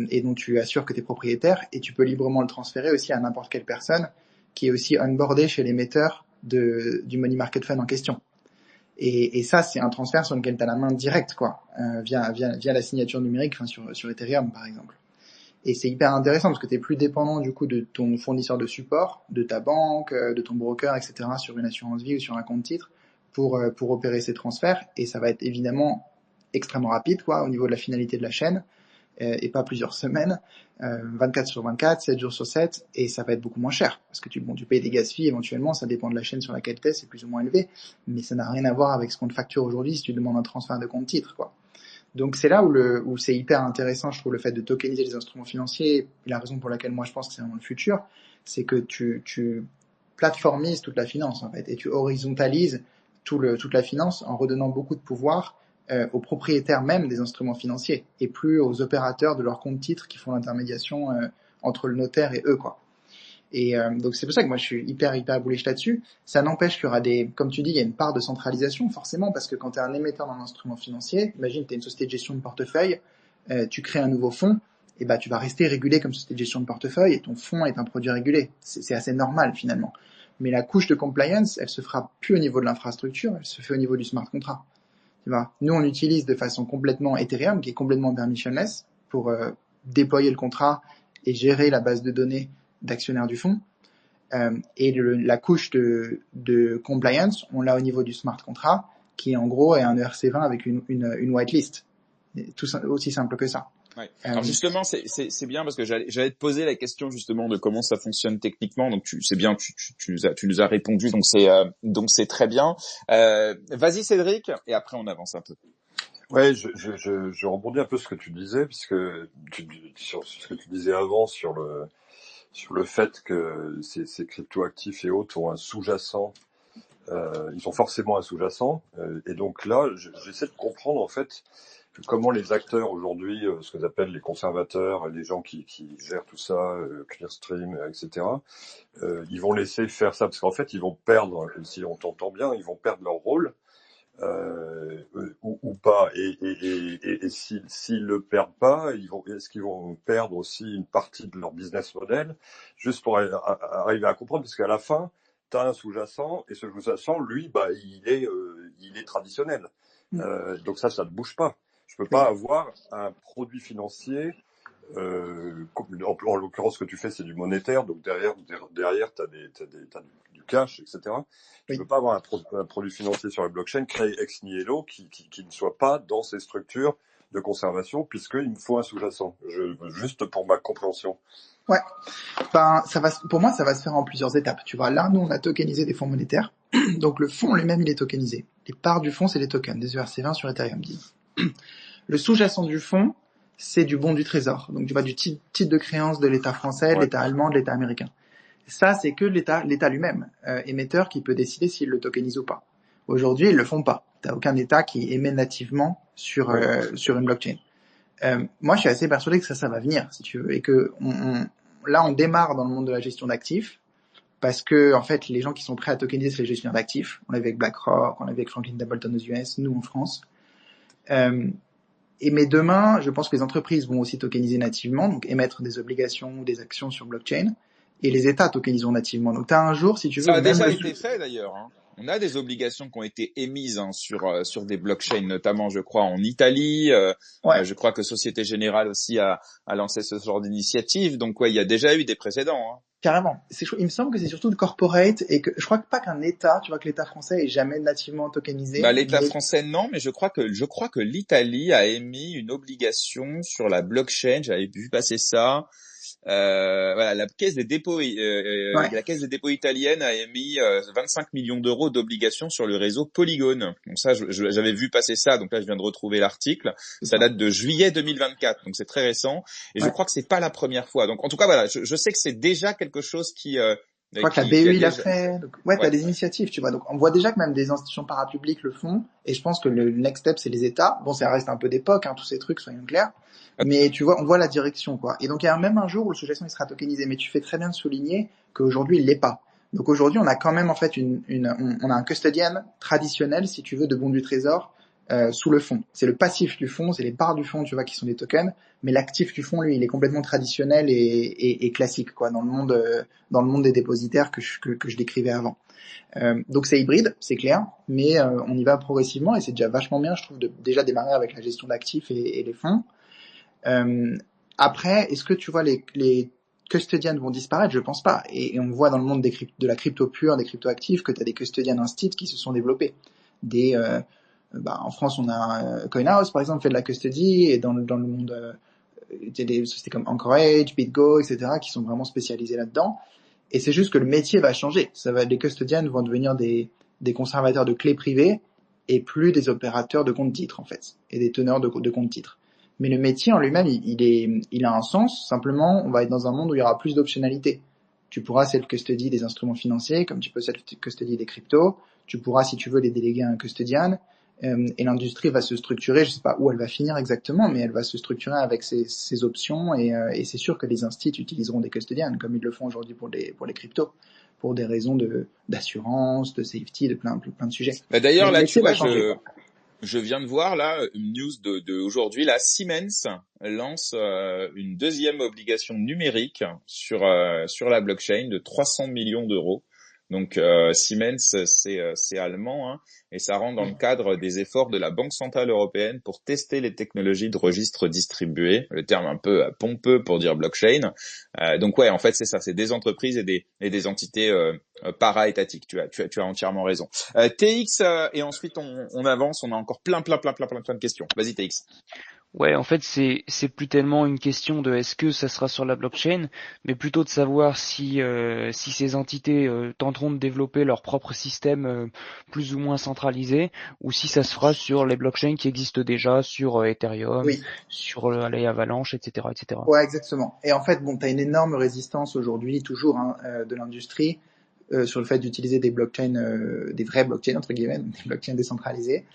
et dont tu assures que tu es propriétaire, et tu peux librement le transférer aussi à n'importe quelle personne qui est aussi onboardée chez l'émetteur du money market fund en question. Et ça, c'est un transfert sur lequel tu as la main directe, quoi, via la signature numérique, enfin sur Ethereum par exemple. Et c'est hyper intéressant parce que tu es plus dépendant du coup de ton fournisseur de support, de ta banque, de ton broker, etc. sur une assurance vie ou sur un compte titre pour opérer ces transferts. Et ça va être évidemment extrêmement rapide, quoi, au niveau de la finalité de la chaîne, et pas plusieurs semaines, 24 sur 24, 7 jours sur 7, et ça va être beaucoup moins cher, parce que tu payes des gas fees éventuellement, ça dépend de la chaîne sur laquelle tu es, c'est plus ou moins élevé, mais ça n'a rien à voir avec ce qu'on te facture aujourd'hui si tu demandes un transfert de compte titre, quoi. Donc c'est là où c'est hyper intéressant, je trouve, le fait de tokeniser les instruments financiers, et la raison pour laquelle moi je pense que c'est vraiment le futur, c'est que tu plateformises toute la finance, en fait, et tu horizontalises toute la finance en redonnant beaucoup de pouvoir aux propriétaires même des instruments financiers et plus aux opérateurs de leurs comptes titres qui font l'intermédiation entre le notaire et eux, quoi. Et donc c'est pour ça que moi je suis hyper bullish là-dessus. Ça n'empêche qu'il y aura comme tu dis, il y a une part de centralisation forcément, parce que quand tu es un émetteur d'un instrument financier, imagine tu es une société de gestion de portefeuille, tu crées un nouveau fonds, et bah tu vas rester régulé comme société de gestion de portefeuille et ton fonds est un produit régulé. C'est assez normal finalement. Mais la couche de compliance, elle se fera plus au niveau de l'infrastructure, elle se fait au niveau du smart contract. Tu vois, nous on utilise de façon complètement Ethereum, qui est complètement permissionless, pour déployer le contrat et gérer la base de données d'actionnaires du fonds. Et la couche de compliance, on l'a au niveau du smart contract, qui en gros est un ERC20 avec une whitelist. Tout aussi simple que ça. Ouais. Alors justement, c'est bien parce que j'allais te poser la question justement de comment ça fonctionne techniquement. Donc c'est bien, tu nous as répondu. Donc c'est très bien. Vas-y Cédric, et après on avance un peu. Ouais, je rebondis un peu sur ce que tu disais, puisque sur ce que tu disais avant sur le fait que ces cryptoactifs et autres ont un sous-jacent. Ils ont forcément un sous-jacent, et donc là, j'essaie de comprendre en fait comment les acteurs aujourd'hui, ce que j'appelle les conservateurs, les gens qui gèrent tout ça, Clearstream, etc., ils vont laisser faire ça, parce qu'en fait, ils vont perdre, si on t'entend bien, ils vont perdre leur rôle, ou pas, et s'ils le perdent pas, est-ce qu'ils vont perdre aussi une partie de leur business model, juste pour arriver à comprendre, parce qu'à la fin, tu as un sous-jacent, et ce sous-jacent, lui, bah, il est traditionnel. Donc ça ne bouge pas. Je peux pas avoir un produit financier, en l'occurrence, ce que tu fais, c'est du monétaire, donc derrière, t'as du cash, etc. Tu peux pas avoir un produit financier sur la blockchain créé ex nihilo qui ne soit pas dans ces structures de conservation, puisqu'il me faut un sous-jacent. Juste pour ma compréhension. Ouais. Ben, pour moi, ça va se faire en plusieurs étapes. Tu vois, là, nous, on a tokenisé des fonds monétaires. Donc, le fonds lui-même, il est tokenisé. Les parts du fonds, c'est les tokens, des ERC20 sur Ethereum. Le sous-jacent du fonds, c'est du bon du trésor. Donc, tu vois, du titre de créance de l'État français, de l'État allemand, de l'État américain. Ça, c'est que l'État lui-même, émetteur, qui peut décider s'il le tokenise ou pas. Aujourd'hui, ils le font pas. T'as aucun État qui émet nativement sur une blockchain. Moi, je suis assez persuadé que ça va venir, si tu veux, et que là, on démarre dans le monde de la gestion d'actifs, parce que en fait, les gens qui sont prêts à tokeniser, c'est les gestionnaires d'actifs. On l'a vu avec BlackRock, on l'a vu avec Franklin Templeton aux US, nous en France. Mais demain, je pense que les entreprises vont aussi tokeniser nativement, donc émettre des obligations ou des actions sur blockchain, et les États tokeniseront nativement. Donc, t'as un jour, si tu veux... Ça a déjà été fait d'ailleurs. Hein. On a des obligations qui ont été émises sur des blockchains, notamment, je crois, en Italie. Ouais, Je crois que Société Générale aussi a lancé ce genre d'initiative. Donc, ouais, il y a déjà eu des précédents. Hein. carrément. Il me semble que c'est surtout de corporate et que je crois pas qu'un État, tu vois, que l'État français est jamais nativement Bah, tokenisé, l'État mais français, non, mais je crois que l'Italie a émis une obligation sur la blockchain. J'avais vu passer ça. Voilà, ouais, la caisse des dépôts italienne a émis 25 millions d'euros d'obligations sur le réseau Polygon. Donc ça, j'avais vu passer ça. Donc là, je viens de retrouver l'article. c'est Ça ça. date de juillet 2024, donc c'est très récent. Et je Ouais. crois que c'est pas la première fois. Donc en tout cas, voilà, je sais que c'est déjà quelque chose Je crois que la qui a BEI l'a déjà. fait. Donc, ouais, t'as Ouais. des initiatives, tu vois. Donc, on voit déjà que même des institutions parapubliques le font. Et je pense que le next step, c'est les États. Bon, ça reste un peu d'époque, hein, tous ces trucs, soyons clairs. Mais tu vois, on voit la direction, quoi. Et donc, il y a même un jour où le sous-jacent, il sera tokenisé. Mais tu fais très bien de souligner qu'aujourd'hui, il l'est pas. Donc, aujourd'hui, on a quand même, en fait, on a un custodian traditionnel, si tu veux, de bons du trésor, sous le fonds. C'est le passif du fonds, c'est les parts du fonds, tu vois, qui sont des tokens. Mais l'actif du fonds, lui, il est complètement traditionnel et classique, quoi, dans le monde des dépositaires que je décrivais avant. Donc c'est hybride, c'est clair, mais on y va progressivement et c'est déjà vachement bien, je trouve, de déjà démarrer avec la gestion d'actifs et les fonds. Euh, Après, est-ce que tu vois les custodians vont disparaître? Je pense pas. Et on voit dans le monde de la crypto pure, des crypto-actifs, que tu as des custodians instits qui se sont développés. En France, on a CoinHouse, par exemple, fait de la custody, et dans le monde, il y a des sociétés comme Anchorage, BitGo, etc., qui sont vraiment spécialisées là-dedans. Et c'est juste que le métier va changer. Les custodians vont devenir des conservateurs de clés privées et plus des opérateurs de compte titres, en fait, et des teneurs de compte titres. Mais le métier en lui-même, il a un sens. Simplement, on va être dans un monde où il y aura plus d'optionnalité. Tu pourras self-custody des instruments financiers, comme tu peux self-custody des cryptos. Tu pourras, si tu veux, les déléguer à un custodian. Et l'industrie va se structurer, je sais pas où elle va finir exactement, mais elle va se structurer avec ses options et c'est sûr que les instituts utiliseront des custodians comme ils le font aujourd'hui pour les cryptos, pour des raisons d'assurance, de safety, de plein de sujets. Bah, Mais d'ailleurs, le là, tu métier va vois, changer, quoi. je viens de voir là une news de aujourd'hui. Là, Siemens lance une deuxième obligation numérique sur la blockchain de 300 millions d'euros. Donc Siemens, c'est allemand, hein, et ça rentre dans le cadre des efforts de la Banque centrale européenne pour tester les technologies de registres distribués. Le terme un peu pompeux pour dire blockchain. Donc ouais, en fait c'est ça, c'est des entreprises et des entités para-étatiques. Tu as entièrement raison. TX, et ensuite on avance, on a encore plein de questions. Vas-y TX. Ouais, en fait, c'est plus tellement une question de est-ce que ça sera sur la blockchain, mais plutôt de savoir si ces entités tenteront de développer leur propre système plus ou moins centralisé, ou si ça se fera sur les blockchains qui existent déjà, sur Ethereum, Oui, sur les Avalanche, etc., etc. ouais, exactement. Et en fait, bon, t'as une énorme résistance aujourd'hui, toujours, hein, de l'industrie, sur le fait d'utiliser des blockchains, des vraies blockchains entre guillemets, donc des blockchains décentralisées.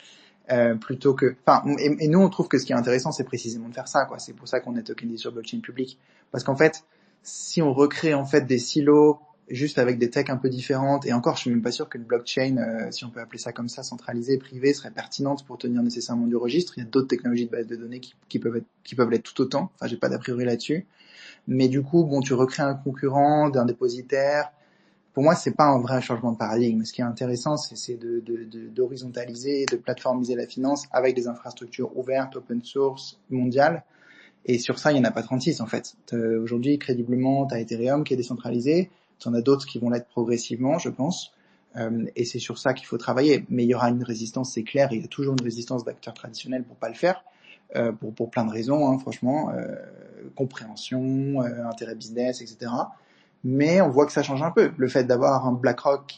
Plutôt que, enfin, et nous on trouve que ce qui est intéressant c'est précisément de faire ça, quoi. C'est pour ça qu'on est tokenisé sur blockchain public, parce qu'en fait, si on recrée en fait des silos juste avec des techs un peu différentes, et encore, je suis même pas sûr qu'une blockchain, si on peut appeler ça comme ça, centralisée, privée, serait pertinente pour tenir nécessairement du registre. Il y a d'autres technologies de base de données qui peuvent l'être tout autant. Enfin, j'ai pas d'a priori là-dessus. Mais du coup, bon, tu recrées un concurrent d'un dépositaire. Pour moi, c'est pas un vrai changement de paradigme. Ce qui est intéressant, c'est d'horizontaliser, de plateformiser la finance avec des infrastructures ouvertes, open source, mondiales. Et sur ça, il y en a pas 36 en fait. Aujourd'hui, crédiblement, tu as Ethereum qui est décentralisé. Tu en as d'autres qui vont l'être progressivement, je pense. Et c'est sur ça qu'il faut travailler. Mais il y aura une résistance, c'est clair. Il y a toujours une résistance d'acteurs traditionnels pour pas le faire, pour plein de raisons, hein, franchement, compréhension, intérêt business, etc. Mais on voit que ça change un peu. Le fait d'avoir un BlackRock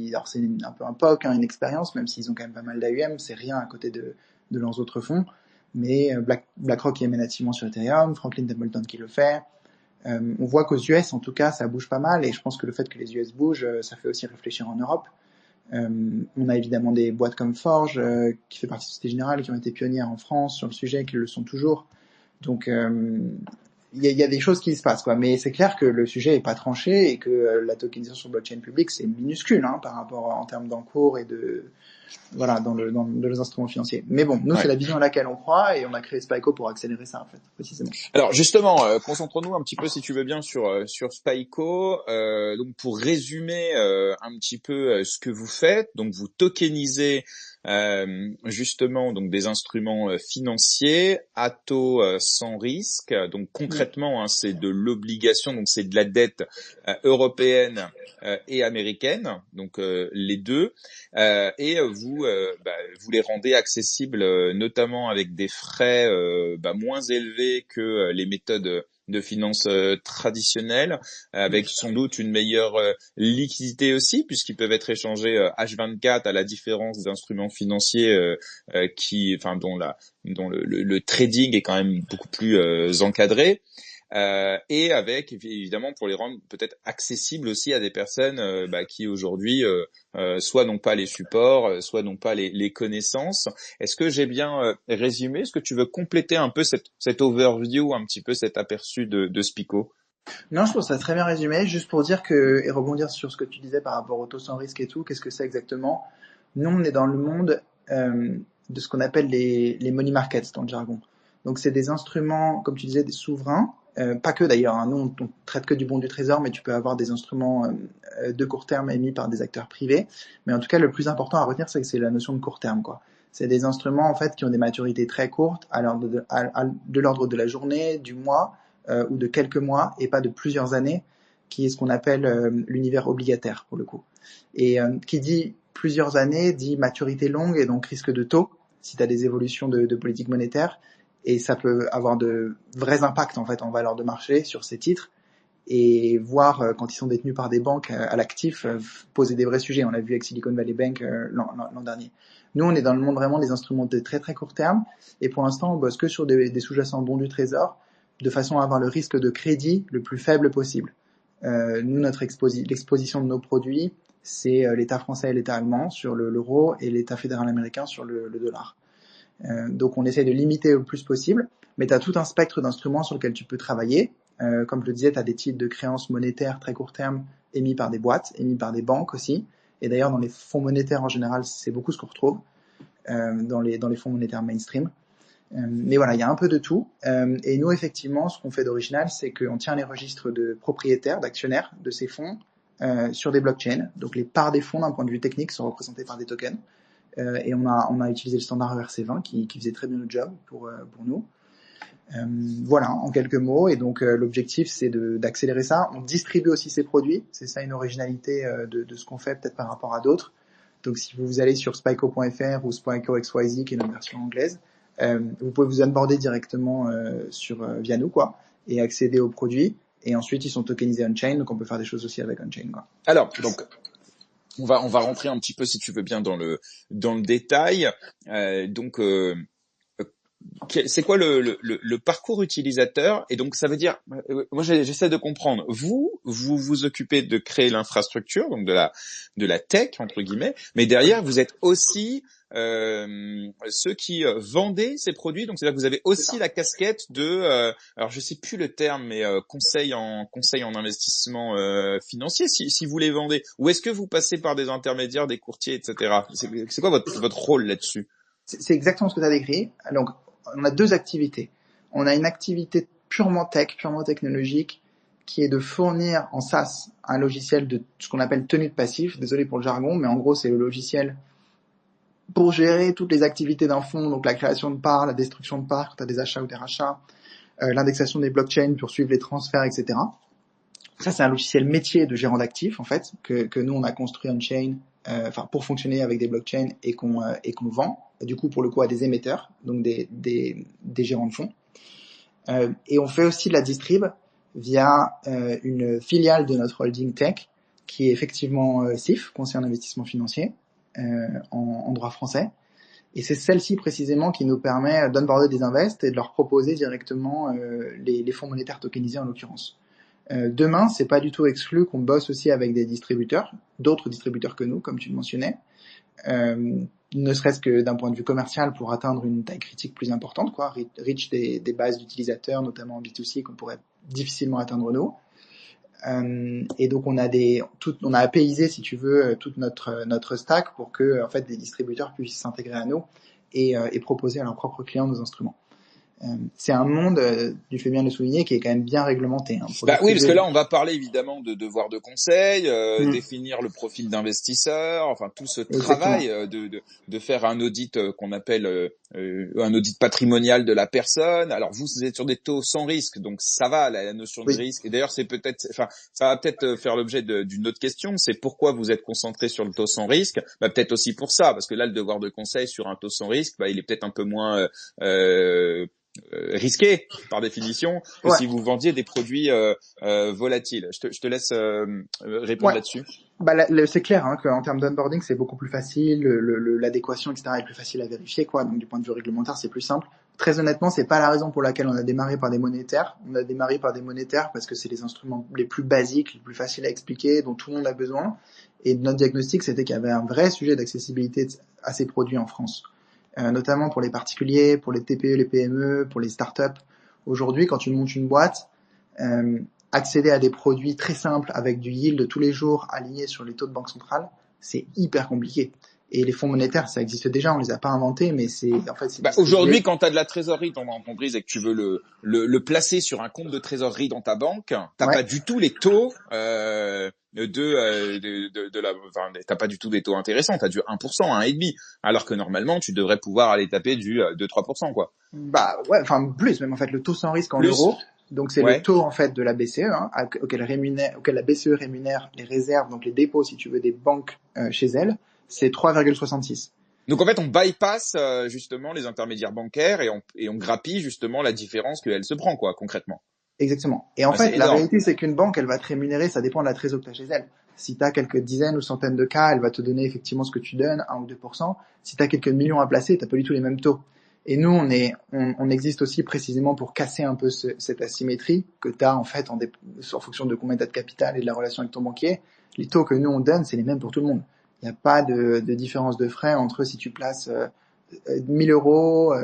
alors c'est un peu un POC, hein, une expérience, même s'ils ont quand même pas mal d'AUM, c'est rien à côté de leurs autres fonds. Mais BlackRock qui émet nativement sur Ethereum, Franklin Templeton qui le fait. On voit qu'aux US, en tout cas, ça bouge pas mal, et je pense que le fait que les US bougent, ça fait aussi réfléchir en Europe. On a évidemment des boîtes comme Forge, qui fait partie de Société Générale, qui ont été pionnières en France sur le sujet, qui le sont toujours. Donc, il y a des choses qui se passent, quoi. Mais c'est clair que le sujet est pas tranché et que la tokenisation sur blockchain publique, c'est minuscule, hein, par rapport en termes d'encours et voilà, dans les instruments financiers. Mais bon, nous, c'est la vision à laquelle on croit et on a créé Spyco pour accélérer ça, en fait, précisément. Alors justement, concentrons-nous un petit peu, si tu veux bien, sur Spyco. Donc pour résumer un petit peu ce que vous faites, donc vous tokenisez justement donc des instruments financiers à taux sans risque. Donc concrètement, hein, c'est de l'obligation, donc c'est de la dette européenne et américaine, donc les deux. Et vous les rendez accessibles, notamment avec des frais moins élevés que les méthodes de finance traditionnelles, avec sans doute une meilleure liquidité aussi, puisqu'ils peuvent être échangés H24 à la différence des instruments financiers dont le trading est quand même beaucoup plus encadré. Et avec évidemment pour les rendre peut-être accessibles aussi à des personnes qui aujourd'hui soit n'ont pas les supports, soit n'ont pas les connaissances. Est-ce que j'ai bien résumé? Est-ce que tu veux compléter un peu cette overview, un petit peu cet aperçu de Spyco? Non, je pense que ça a très bien résumé. Juste pour dire et rebondir sur ce que tu disais par rapport au taux sans risque et tout, qu'est-ce que c'est exactement? Nous, on est dans le monde de ce qu'on appelle les money markets dans le jargon. Donc, c'est des instruments, comme tu disais, des souverains, pas que d'ailleurs. Hein. Nous, on traite que du bon du trésor, mais tu peux avoir des instruments de court terme émis par des acteurs privés. Mais en tout cas, le plus important à retenir, c'est que c'est la notion de court terme, quoi. C'est des instruments en fait qui ont des maturités très courtes, de l'ordre de la journée, du mois. Ou de quelques mois et pas de plusieurs années, qui est ce qu'on appelle l'univers obligataire pour le coup. Et qui dit plusieurs années dit maturité longue et donc risque de taux si tu as des évolutions de politique monétaire, et ça peut avoir de vrais impacts en fait en valeur de marché sur ces titres, et voir quand ils sont détenus par des banques à l'actif poser des vrais sujets. On l'a vu avec Silicon Valley Bank l'an dernier. Nous, on est dans le monde vraiment des instruments de très très court terme, et pour l'instant, on bosse que sur des sous-jacents bons du trésor, de façon à avoir le risque de crédit le plus faible possible. Nous, l'exposition de nos produits, c'est l'État français et l'État allemand sur l'euro et l'État fédéral américain sur le dollar. Donc on essaie de limiter au plus possible, mais tu as tout un spectre d'instruments sur lequel tu peux travailler. Comme je le disais, tu as des types de créances monétaires très court terme émis par des boîtes, émis par des banques aussi. Et d'ailleurs, dans les fonds monétaires en général, c'est beaucoup ce qu'on retrouve dans les fonds monétaires mainstream. Mais voilà, il y a un peu de tout. Et nous, effectivement, ce qu'on fait d'original, c'est qu'on tient les registres de propriétaires, d'actionnaires de ces fonds sur des blockchains. Donc les parts des fonds, d'un point de vue technique, sont représentées par des tokens. Et on a utilisé le standard ERC20 qui faisait très bien le job pour nous. Voilà, en quelques mots. Et donc l'objectif, c'est d'accélérer ça. On distribue aussi ces produits. C'est ça une originalité de ce qu'on fait peut-être par rapport à d'autres. Donc si vous allez sur spyco.fr ou Spyco XYZ, qui est notre version anglaise, vous pouvez vous onboarder directement via nous, quoi, et accéder aux produits. Et ensuite, ils sont tokenisés on-chain, donc on peut faire des choses aussi avec on-chain, quoi. Alors, donc, on va rentrer un petit peu, si tu veux bien, dans le détail. C'est quoi le parcours utilisateur? Et donc ça veut dire, moi j'essaie de comprendre. Vous vous occupez de créer l'infrastructure, donc de la tech entre guillemets, mais derrière vous êtes aussi ceux qui vendaient ces produits. Donc c'est-à-dire que vous avez aussi la casquette de, alors je sais plus le terme, mais conseil en investissement financier si vous les vendez. Ou est-ce que vous passez par des intermédiaires, des courtiers, etc. C'est quoi votre rôle là-dessus? C'est exactement ce que tu as décrit. Donc, on a deux activités. On a une activité purement tech, purement technologique, qui est de fournir en SaaS un logiciel de ce qu'on appelle tenue de passif. Désolé pour le jargon, mais en gros, c'est le logiciel pour gérer toutes les activités d'un fonds, donc la création de parts, la destruction de parts, quand tu as des achats ou des rachats, l'indexation des blockchains pour suivre les transferts, etc. Ça, c'est un logiciel métier de gérant d'actifs, en fait, que nous, on a construit on-chain, pour fonctionner avec des blockchains et qu'on vend, du coup, pour le coup, à des émetteurs, donc des gérants de fonds. Et on fait aussi de la distrib via une filiale de notre holding tech, qui est effectivement CIF, Conseil en investissement financier, en droit français. Et c'est celle-ci précisément qui nous permet d'onboarder des invests et de leur proposer directement les fonds monétaires tokenisés en l'occurrence. Demain, c'est pas du tout exclu qu'on bosse aussi avec des distributeurs, d'autres distributeurs que nous, comme tu le mentionnais, ne serait-ce que d'un point de vue commercial pour atteindre une taille critique plus importante, quoi, reach des bases d'utilisateurs, notamment en B2C, qu'on pourrait difficilement atteindre nous. Et donc on a apaisé, si tu veux, toute notre stack pour que en fait des distributeurs puissent s'intégrer à nous et proposer à leurs propres clients nos instruments. C'est un monde, tu fais bien de le souligner, qui est quand même bien réglementé. Hein, Bah oui, parce que là, on va parler évidemment de devoirs de conseil, définir le profil d'investisseur, enfin tout ce travail de faire un audit qu'on appelle un audit patrimonial de la personne. Alors vous êtes sur des taux sans risque, donc ça va, la notion de risque. Et d'ailleurs, c'est peut-être, enfin, ça va peut-être faire l'objet d'une autre question. C'est pourquoi vous êtes concentré sur le taux sans risque. Bah peut-être aussi pour ça, parce que là, le devoir de conseil sur un taux sans risque, bah il est peut-être un peu moins risqué par définition que si vous vendiez des produits volatiles. Je te laisse répondre là-dessus. Bah, c'est clair hein, qu'en termes d'onboarding, c'est beaucoup plus facile, l'adéquation, etc. est plus facile à vérifier, quoi. Donc du point de vue réglementaire, c'est plus simple. Très honnêtement, c'est pas la raison pour laquelle on a démarré par des monétaires. On a démarré par des monétaires parce que c'est les instruments les plus basiques, les plus faciles à expliquer, dont tout le monde a besoin. Et notre diagnostic, c'était qu'il y avait un vrai sujet d'accessibilité à ces produits en France. Notamment pour les particuliers, pour les TPE, les PME, pour les startups. Aujourd'hui, quand tu montes une boîte, accéder à des produits très simples avec du yield de tous les jours aligné sur les taux de banque centrale, c'est hyper compliqué. Et les fonds monétaires, ça existe déjà, on les a pas inventés, mais c'est en fait c'est aujourd'hui quand tu as de la trésorerie dans ton entreprise et que tu veux le placer sur un compte de trésorerie dans ta banque, t'as pas du tout les taux t'as pas du tout des taux intéressants, t'as du 1%, 1,5%, alors que normalement tu devrais pouvoir aller taper du 2-3% quoi. Bah ouais, enfin plus même en fait, le taux sans risque en euros. Donc c'est le taux en fait de la BCE hein, auquel la BCE rémunère les réserves, donc les dépôts si tu veux des banques chez elle, c'est 3,66. Donc en fait on bypass justement les intermédiaires bancaires et on grappille justement la différence qu'elle se prend quoi concrètement. Exactement. Et en fait la réalité c'est qu'une banque elle va te rémunérer, ça dépend de la trésorerie que tu as chez elle. Si tu as quelques dizaines ou centaines de cas, elle va te donner effectivement ce que tu donnes, 1 ou 2%. Si tu as quelques millions à placer, tu n'as pas du tout les mêmes taux. Et nous, on existe aussi précisément pour casser un peu cette asymétrie que tu as en fait en fonction de combien tu as de capital et de la relation avec ton banquier. Les taux que nous on donne, c'est les mêmes pour tout le monde. Il n'y a pas de différence de frais entre si tu places 1000 euros,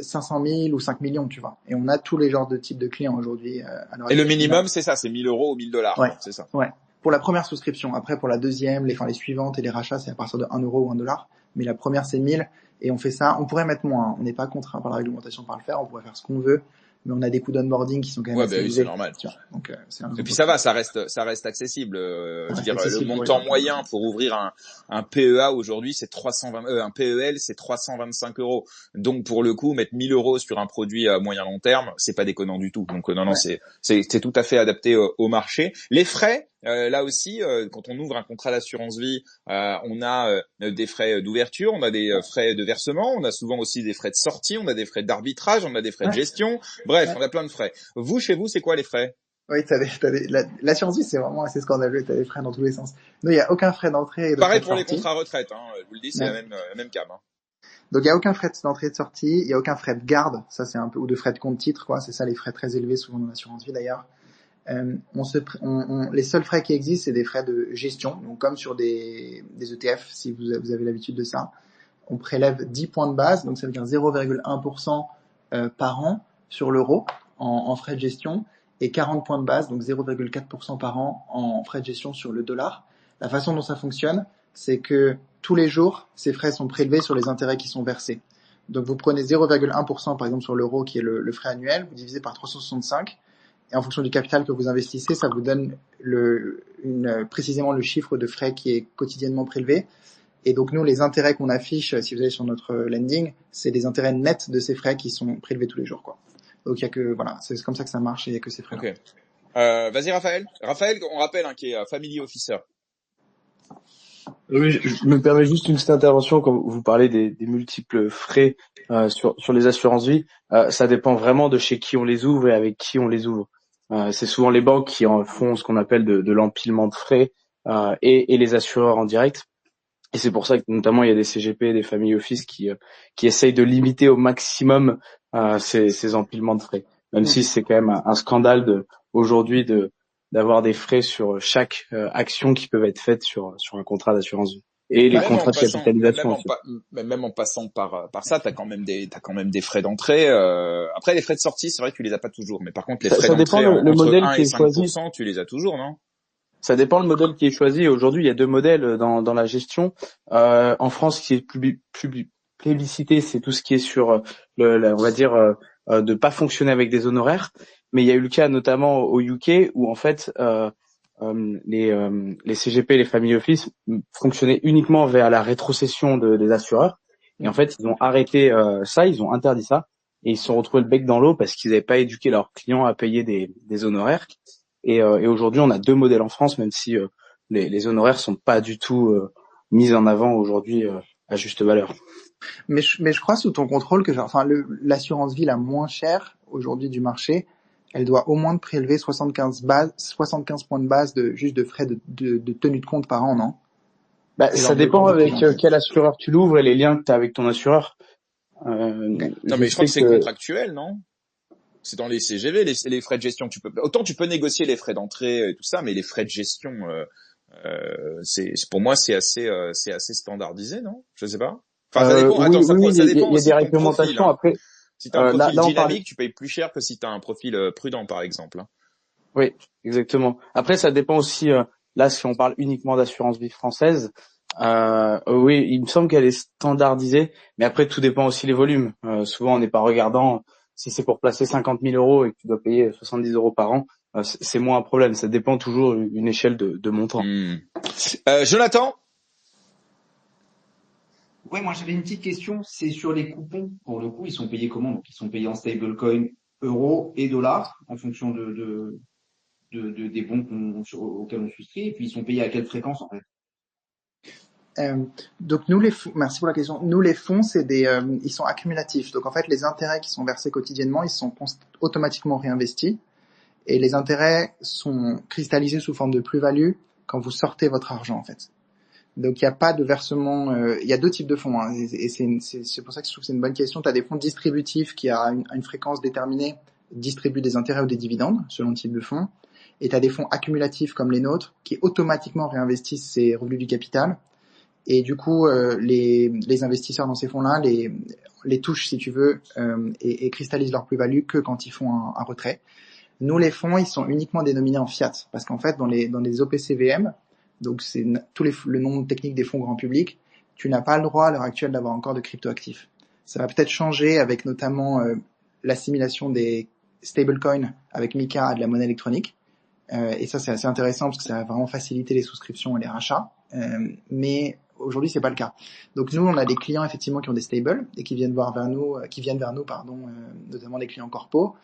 500 000 ou 5 millions, tu vois. Et on a tous les genres de types de clients aujourd'hui. Et le minimum, c'est ça, c'est 1000 euros ou 1000 $, ouais, c'est ça. Ouais. Pour la première souscription. Après, pour la deuxième, les suivantes et les rachats, c'est à partir de 1 euro ou 1 dollar. Mais la première, c'est 1000. Et on fait ça. On pourrait mettre moins. Hein. On n'est pas contraint par la réglementation par le faire. On pourrait faire ce qu'on veut. Mais on a des coûts d'onboarding qui sont quand même assez élevés. C'est normal. Donc, et puis ça va, ça reste accessible. Je veux dire, le montant moyen pour ouvrir un PEA aujourd'hui, c'est 320, un PEL, c'est 325 €. Donc pour le coup, mettre 1000 € sur un produit à moyen long terme, c'est pas déconnant du tout. Donc non, c'est tout à fait adapté au marché. Les frais, là aussi, quand on ouvre un contrat d'assurance vie, on a des frais d'ouverture, on a des frais de versement, on a souvent aussi des frais de sortie, on a des frais d'arbitrage, on a des frais de gestion. Bref, on a plein de frais. Chez vous, c'est quoi les frais? Oui, l'assurance vie, c'est vraiment assez scandaleux. T'as des frais dans tous les sens. Nous, il y a aucun frais d'entrée et de pareil frais de pour sortie. Les contrats retraite, hein. Je vous le dis, c'est la même cam. Hein. Donc, il y a aucun frais d'entrée et de sortie. Il y a aucun frais de garde. Ça, c'est un peu, ou de frais de compte titre, quoi. C'est ça, les frais très élevés, souvent dans l'assurance vie, d'ailleurs. Les seuls frais qui existent, c'est des frais de gestion. Donc, comme sur des ETF, si vous avez l'habitude de ça. On prélève 10 points de base. Donc, ça veut dire 0,1% par an sur l'euro en frais de gestion et 40 points de base, donc 0,4% par an en frais de gestion sur le dollar. La façon dont ça fonctionne, c'est que tous les jours, ces frais sont prélevés sur les intérêts qui sont versés. Donc vous prenez 0,1% par exemple sur l'euro qui est le frais annuel, vous divisez par 365 et en fonction du capital que vous investissez, ça vous donne précisément le chiffre de frais qui est quotidiennement prélevé. Et donc nous, les intérêts qu'on affiche, si vous allez sur notre landing, c'est les intérêts nets de ces frais qui sont prélevés tous les jours, quoi. Donc il y a que c'est comme ça que ça marche et il y a que ces frais-là. Okay. Vas-y Raphaël. Raphaël, on rappelle qui est family officer. Oui, je me permets juste une petite intervention quand vous parlez des multiples frais sur les assurances vie. Ça dépend vraiment de chez qui on les ouvre et avec qui on les ouvre. C'est souvent les banques qui en font ce qu'on appelle de l'empilement de frais et les assureurs en direct. Et c'est pour ça que notamment il y a des CGP et des family office qui essayent de limiter au maximum ces empilements de frais. Même si c'est quand même un scandale aujourd'hui d'avoir des frais sur chaque action qui peuvent être faites sur un contrat d'assurance vie. et les Même en contrats de passant, capitalisation aussi. même en passant par ça, t'as quand même des frais d'entrée. Après, les frais de sortie, c'est vrai que tu les as pas toujours, mais par contre, les frais Ça dépend d'entrée le entre modèle 1 qui et est choisi. 5%, tu les as toujours, non? Ça dépend le modèle qui est choisi. Aujourd'hui, il y a deux modèles dans la gestion. En France, ce qui est plus plébiscité, c'est tout ce qui est sur on va dire, de pas fonctionner avec des honoraires. Mais il y a eu le cas notamment au UK où en fait les CGP, les family office, fonctionnaient uniquement vers la rétrocession des assureurs. Et en fait, ils ont arrêté ça, ils ont interdit ça, et ils se sont retrouvés le bec dans l'eau parce qu'ils n'avaient pas éduqué leurs clients à payer des honoraires. Et aujourd'hui, on a deux modèles en France, même si les honoraires sont pas du tout mis en avant aujourd'hui à juste valeur. Mais je crois sous ton contrôle que l'assurance vie la moins chère aujourd'hui du marché, elle doit au moins te prélever 75 points de base juste de frais de tenue de compte par an, non? Bah, C'est ça l'ordre de dépend grandeur, avec en fait. quel assureur tu l'ouvres et les liens que tu as avec ton assureur. Ok. Non, Je mais je crois sais que c'est contractuel, non? C'est dans les CGV, les frais de gestion. Autant tu peux négocier les frais d'entrée et tout ça, mais les frais de gestion, pour moi, c'est assez standardisé, non? Je sais pas. Enfin, ça dépend. Attends, oui, ça il dépend y a aussi des de ton profil, réglementations. hein. Après, Si t'as un profil là, on parle. dynamique, tu payes plus cher que si t'as un profil prudent, par exemple, hein. Oui, exactement. Après, ça dépend aussi. Là, si on parle uniquement d'assurance vie française, oui, il me semble qu'elle est standardisée. Mais après, tout dépend aussi les volumes. Souvent, on n'est pas regardant. Si c'est pour placer 50 000 euros et que tu dois payer 70 euros par an, c'est moins un problème. Ça dépend toujours d'une échelle de montant. Hmm. Jonathan? Ouais, moi j'avais une petite question, c'est sur les coupons. Pour le coup, ils sont payés comment? Donc, ils sont payés en stablecoin euros et dollars en fonction des bons auxquels on souscrit. Et puis ils sont payés à quelle fréquence en fait? Donc nous merci pour la question. Nous les fonds, ils sont accumulatifs. Donc en fait, les intérêts qui sont versés quotidiennement, ils sont automatiquement réinvestis et les intérêts sont cristallisés sous forme de plus-value quand vous sortez votre argent en fait. Donc il n'y a pas de versement. Il y a deux types de fonds, hein, et c'est pour ça que je trouve que c'est une bonne question. Tu as des fonds distributifs qui à une fréquence déterminée distribuent des intérêts ou des dividendes selon le type de fonds, et tu as des fonds accumulatifs comme les nôtres qui automatiquement réinvestissent ces revenus du capital. Et du coup, les investisseurs dans ces fonds-là les touchent, si tu veux, et cristallisent leur plus-value que quand ils font un retrait. Nous, les fonds, ils sont uniquement dénominés en fiat, parce qu'en fait, dans les OPCVM, donc c'est le nom technique des fonds grand public, tu n'as pas le droit à l'heure actuelle d'avoir encore de cryptoactifs. Ça va peut-être changer avec notamment l'assimilation des stablecoins avec MiCA à de la monnaie électronique. Et ça, c'est assez intéressant parce que ça va vraiment faciliter les souscriptions et les rachats. Mais aujourd'hui, c'est pas le cas. Donc nous, on a des clients effectivement qui ont des stables et qui viennent vers nous, notamment des clients corpo,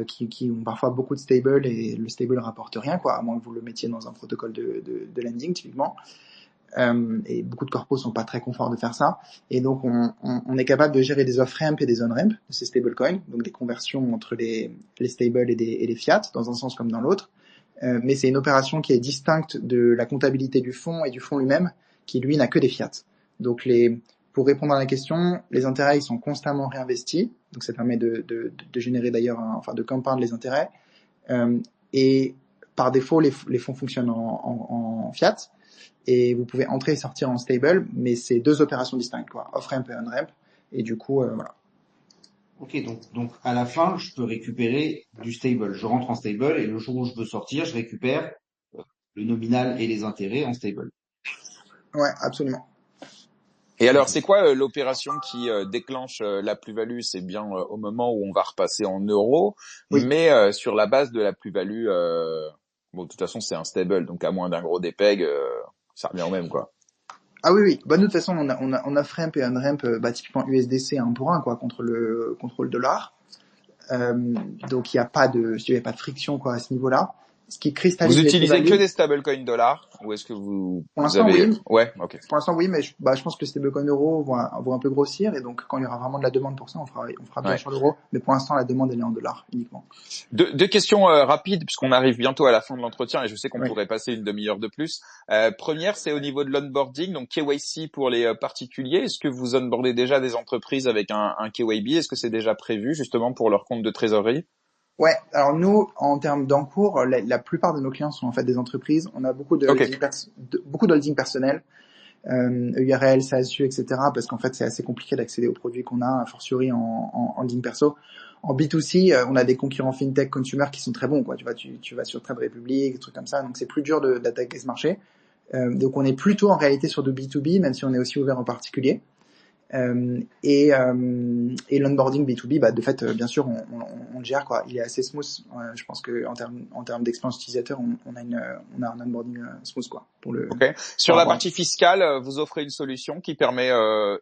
qui ont parfois beaucoup de stables et le stable rapporte rien, quoi, à moins que vous le mettiez dans un protocole de lending typiquement. Et beaucoup de corpos sont pas très conforts de faire ça. Et donc on est capable de gérer des off-ramp et des on-ramp de ces stablecoins, donc des conversions entre les stables et les fiat dans un sens comme dans l'autre. Mais c'est une opération qui est distincte de la comptabilité du fonds et du fonds lui-même, qui lui n'a que des fiat. Donc pour répondre à la question, les intérêts ils sont constamment réinvestis, donc ça permet de générer d'ailleurs, de compound les intérêts. Et par défaut, les fonds fonctionnent en fiat, et vous pouvez entrer et sortir en stable, mais c'est deux opérations distinctes, quoi, off-ramp et on-ramp. Et du coup, voilà. Ok, donc à la fin, je peux récupérer du stable. Je rentre en stable et le jour où je veux sortir, je récupère le nominal et les intérêts en stable. Ouais, absolument. Et alors, c'est quoi l'opération qui déclenche la plus-value? C'est bien au moment où on va repasser en euros, Oui. mais sur la base de la plus-value, bon, de toute façon, c'est un stable, donc à moins d'un gros dépeg, ça revient au même, quoi. Ah oui. Bah, nous, de toute façon, on a off-ramp et on-ramp, typiquement USDC 1 pour 1, quoi, contre le dollar. Donc, il n'y a pas de friction, quoi, à ce niveau-là. Ce qui cristallise Vous les utilisez que plus-values. des stablecoins dollars, ou est-ce que vous Pour avez... l'instant, oui. Ouais, ok. Pour l'instant, oui, mais je pense que les stablecoins euros vont un peu grossir, et donc quand il y aura vraiment de la demande pour ça, on fera bien Ouais. sur l'euro. Mais pour l'instant, la demande, elle est en dollars uniquement. Deux questions rapides, puisqu'on arrive bientôt à la fin de l'entretien, et je sais qu'on Oui. pourrait passer une demi-heure de plus. Première, c'est au niveau de l'onboarding, donc KYC pour les particuliers. Est-ce que vous onboardez déjà des entreprises avec un KYB? Est-ce que c'est déjà prévu, justement, pour leur compte de trésorerie? Ouais, alors nous, en termes d'encours, la plupart de nos clients sont en fait des entreprises. On a beaucoup de Ok. holding personnels. URL, SASU, etc. Parce qu'en fait, c'est assez compliqué d'accéder aux produits qu'on a, a fortiori en ligne perso. En B2C, on a des concurrents fintech consumer qui sont très bons, quoi. Tu vas sur Trade Republic, des trucs comme ça, donc c'est plus dur d'attaquer ce marché. Donc on est plutôt en réalité sur du B2B, même si on est aussi ouvert en particulier. Et l'onboarding B2B, bah de fait, bien sûr, on le gère, quoi. Il est assez smooth. Je pense que en termes d'expérience utilisateur, on a un onboarding smooth, quoi. Ok. Sur la partie fiscale, vous offrez une solution qui permet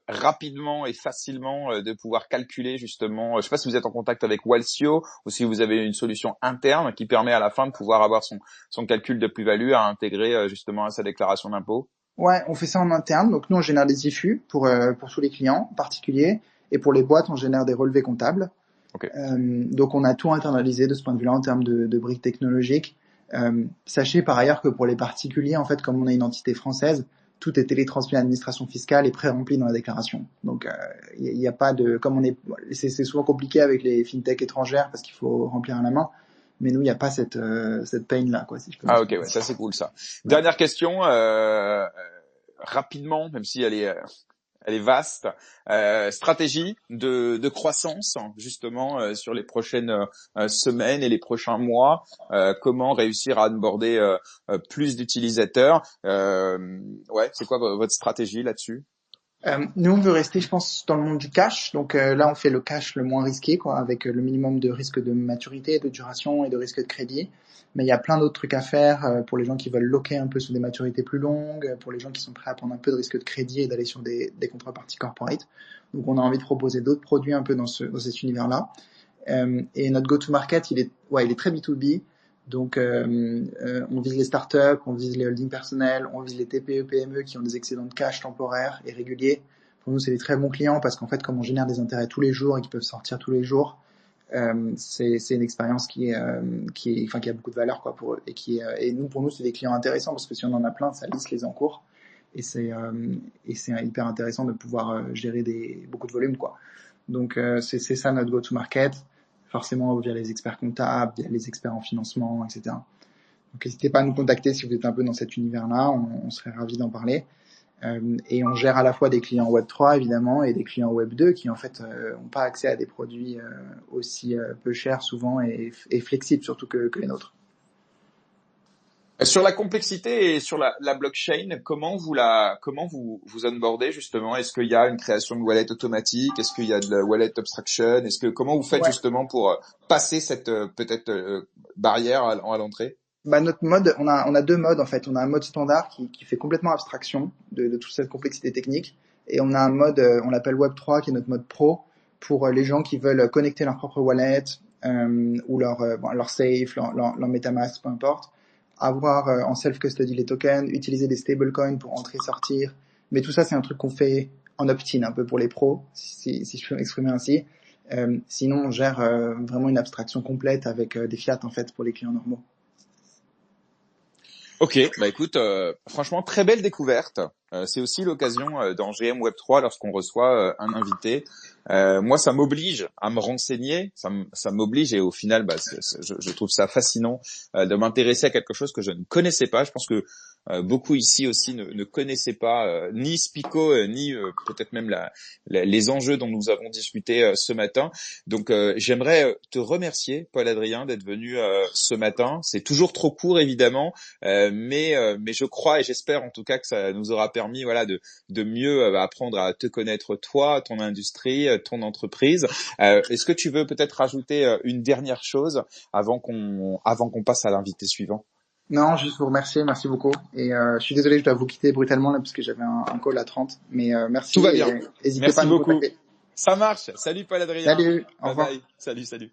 rapidement et facilement de pouvoir calculer justement. Je sais pas si vous êtes en contact avec Walsio ou si vous avez une solution interne qui permet à la fin de pouvoir avoir son calcul de plus-value à intégrer justement à sa déclaration d'impôt. Ouais, on fait ça en interne. Donc nous, on génère des IFU pour tous les clients particuliers, et pour les boîtes, on génère des relevés comptables. Okay. Donc on a tout internalisé de ce point de vue-là en termes de briques technologiques. Sachez par ailleurs que pour les particuliers, en fait, comme on a une entité française, tout est télétransmis à l'administration fiscale et pré-rempli dans la déclaration. Donc il y a pas de, comme on est, c'est souvent compliqué avec les fintech étrangères parce qu'il faut remplir à la main. Mais nous, il n'y a pas cette pain là, quoi, si je peux. Ah ok, ouais, ça c'est cool ça. Dernière question, rapidement, même si elle est vaste. Stratégie de croissance justement sur les prochaines semaines et les prochains mois. Comment réussir à onboarder plus d'utilisateurs. Ouais, c'est quoi votre stratégie là-dessus? Nous, on veut rester, je pense, dans le monde du cash. Donc là, on fait le cash le moins risqué, quoi, avec le minimum de risque de maturité, de duration et de risque de crédit. Mais il y a plein d'autres trucs à faire pour les gens qui veulent loquer un peu sur des maturités plus longues, pour les gens qui sont prêts à prendre un peu de risque de crédit et d'aller sur des contreparties corporate. Donc on a envie de proposer d'autres produits un peu dans cet univers-là. Et notre go-to-market, il est très B2B. Donc, on vise les startups, on vise les holdings personnels, on vise les TPE, PME qui ont des excédents de cash temporaires et réguliers. Pour nous, c'est des très bons clients parce qu'en fait, comme on génère des intérêts tous les jours et qui peuvent sortir tous les jours, c'est une expérience qui a beaucoup de valeur, quoi, pour eux. Et pour nous, c'est des clients intéressants parce que si on en a plein, ça lisse les encours. Et c'est hyper intéressant de pouvoir gérer beaucoup de volume, quoi. Donc, c'est ça notre go-to-market. Forcément via les experts comptables, via les experts en financement, etc. Donc n'hésitez pas à nous contacter si vous êtes un peu dans cet univers-là, on serait ravis d'en parler. Et on gère à la fois des clients Web3 évidemment et des clients Web2 qui en fait n'ont pas accès à des produits aussi peu chers souvent et flexibles surtout que les nôtres. Sur la complexité et sur la blockchain, comment vous onboardez justement? Est-ce qu'il y a une création de wallet automatique? Est-ce qu'il y a de la wallet abstraction? Comment vous faites justement pour passer cette peut-être barrière à l'entrée? Bah notre mode, on a deux modes en fait. On a un mode standard qui fait complètement abstraction de toute cette complexité technique, et on a un mode, on l'appelle Web3, qui est notre mode pro pour les gens qui veulent connecter leur propre wallet ou leur safe, leur MetaMask, peu importe. Avoir en self-custody les tokens, utiliser des stablecoins pour entrer, sortir. Mais tout ça, c'est un truc qu'on fait en opt-in, un peu pour les pros, si je peux m'exprimer ainsi. Sinon, on gère vraiment une abstraction complète avec des fiat, en fait, pour les clients normaux. Ok, bah écoute, franchement, très belle découverte. C'est aussi l'occasion dans GM Web3 lorsqu'on reçoit un invité. Moi, ça m'oblige à me renseigner, ça m'oblige et au final, bah, je trouve ça fascinant de m'intéresser à quelque chose que je ne connaissais pas. Je pense que beaucoup ici aussi ne connaissaient pas ni Spico ni peut-être même les enjeux dont nous avons discuté ce matin. Donc, j'aimerais te remercier, Paul-Adrien, d'être venu ce matin. C'est toujours trop court, évidemment, mais je crois et j'espère en tout cas que ça nous aura permis, voilà, de mieux apprendre à te connaître toi, ton industrie, ton entreprise. Est-ce que tu veux peut-être rajouter une dernière chose avant qu'on passe à l'invité suivant? Non, juste vous remercier, merci beaucoup. Et je suis désolé, je dois vous quitter brutalement là parce que j'avais un call à 30. Mais merci. Tout va bien. N'hésitez pas à nous contacter. Ça marche. Salut Paul-Adrien. Salut. Au revoir. Bye bye. Salut.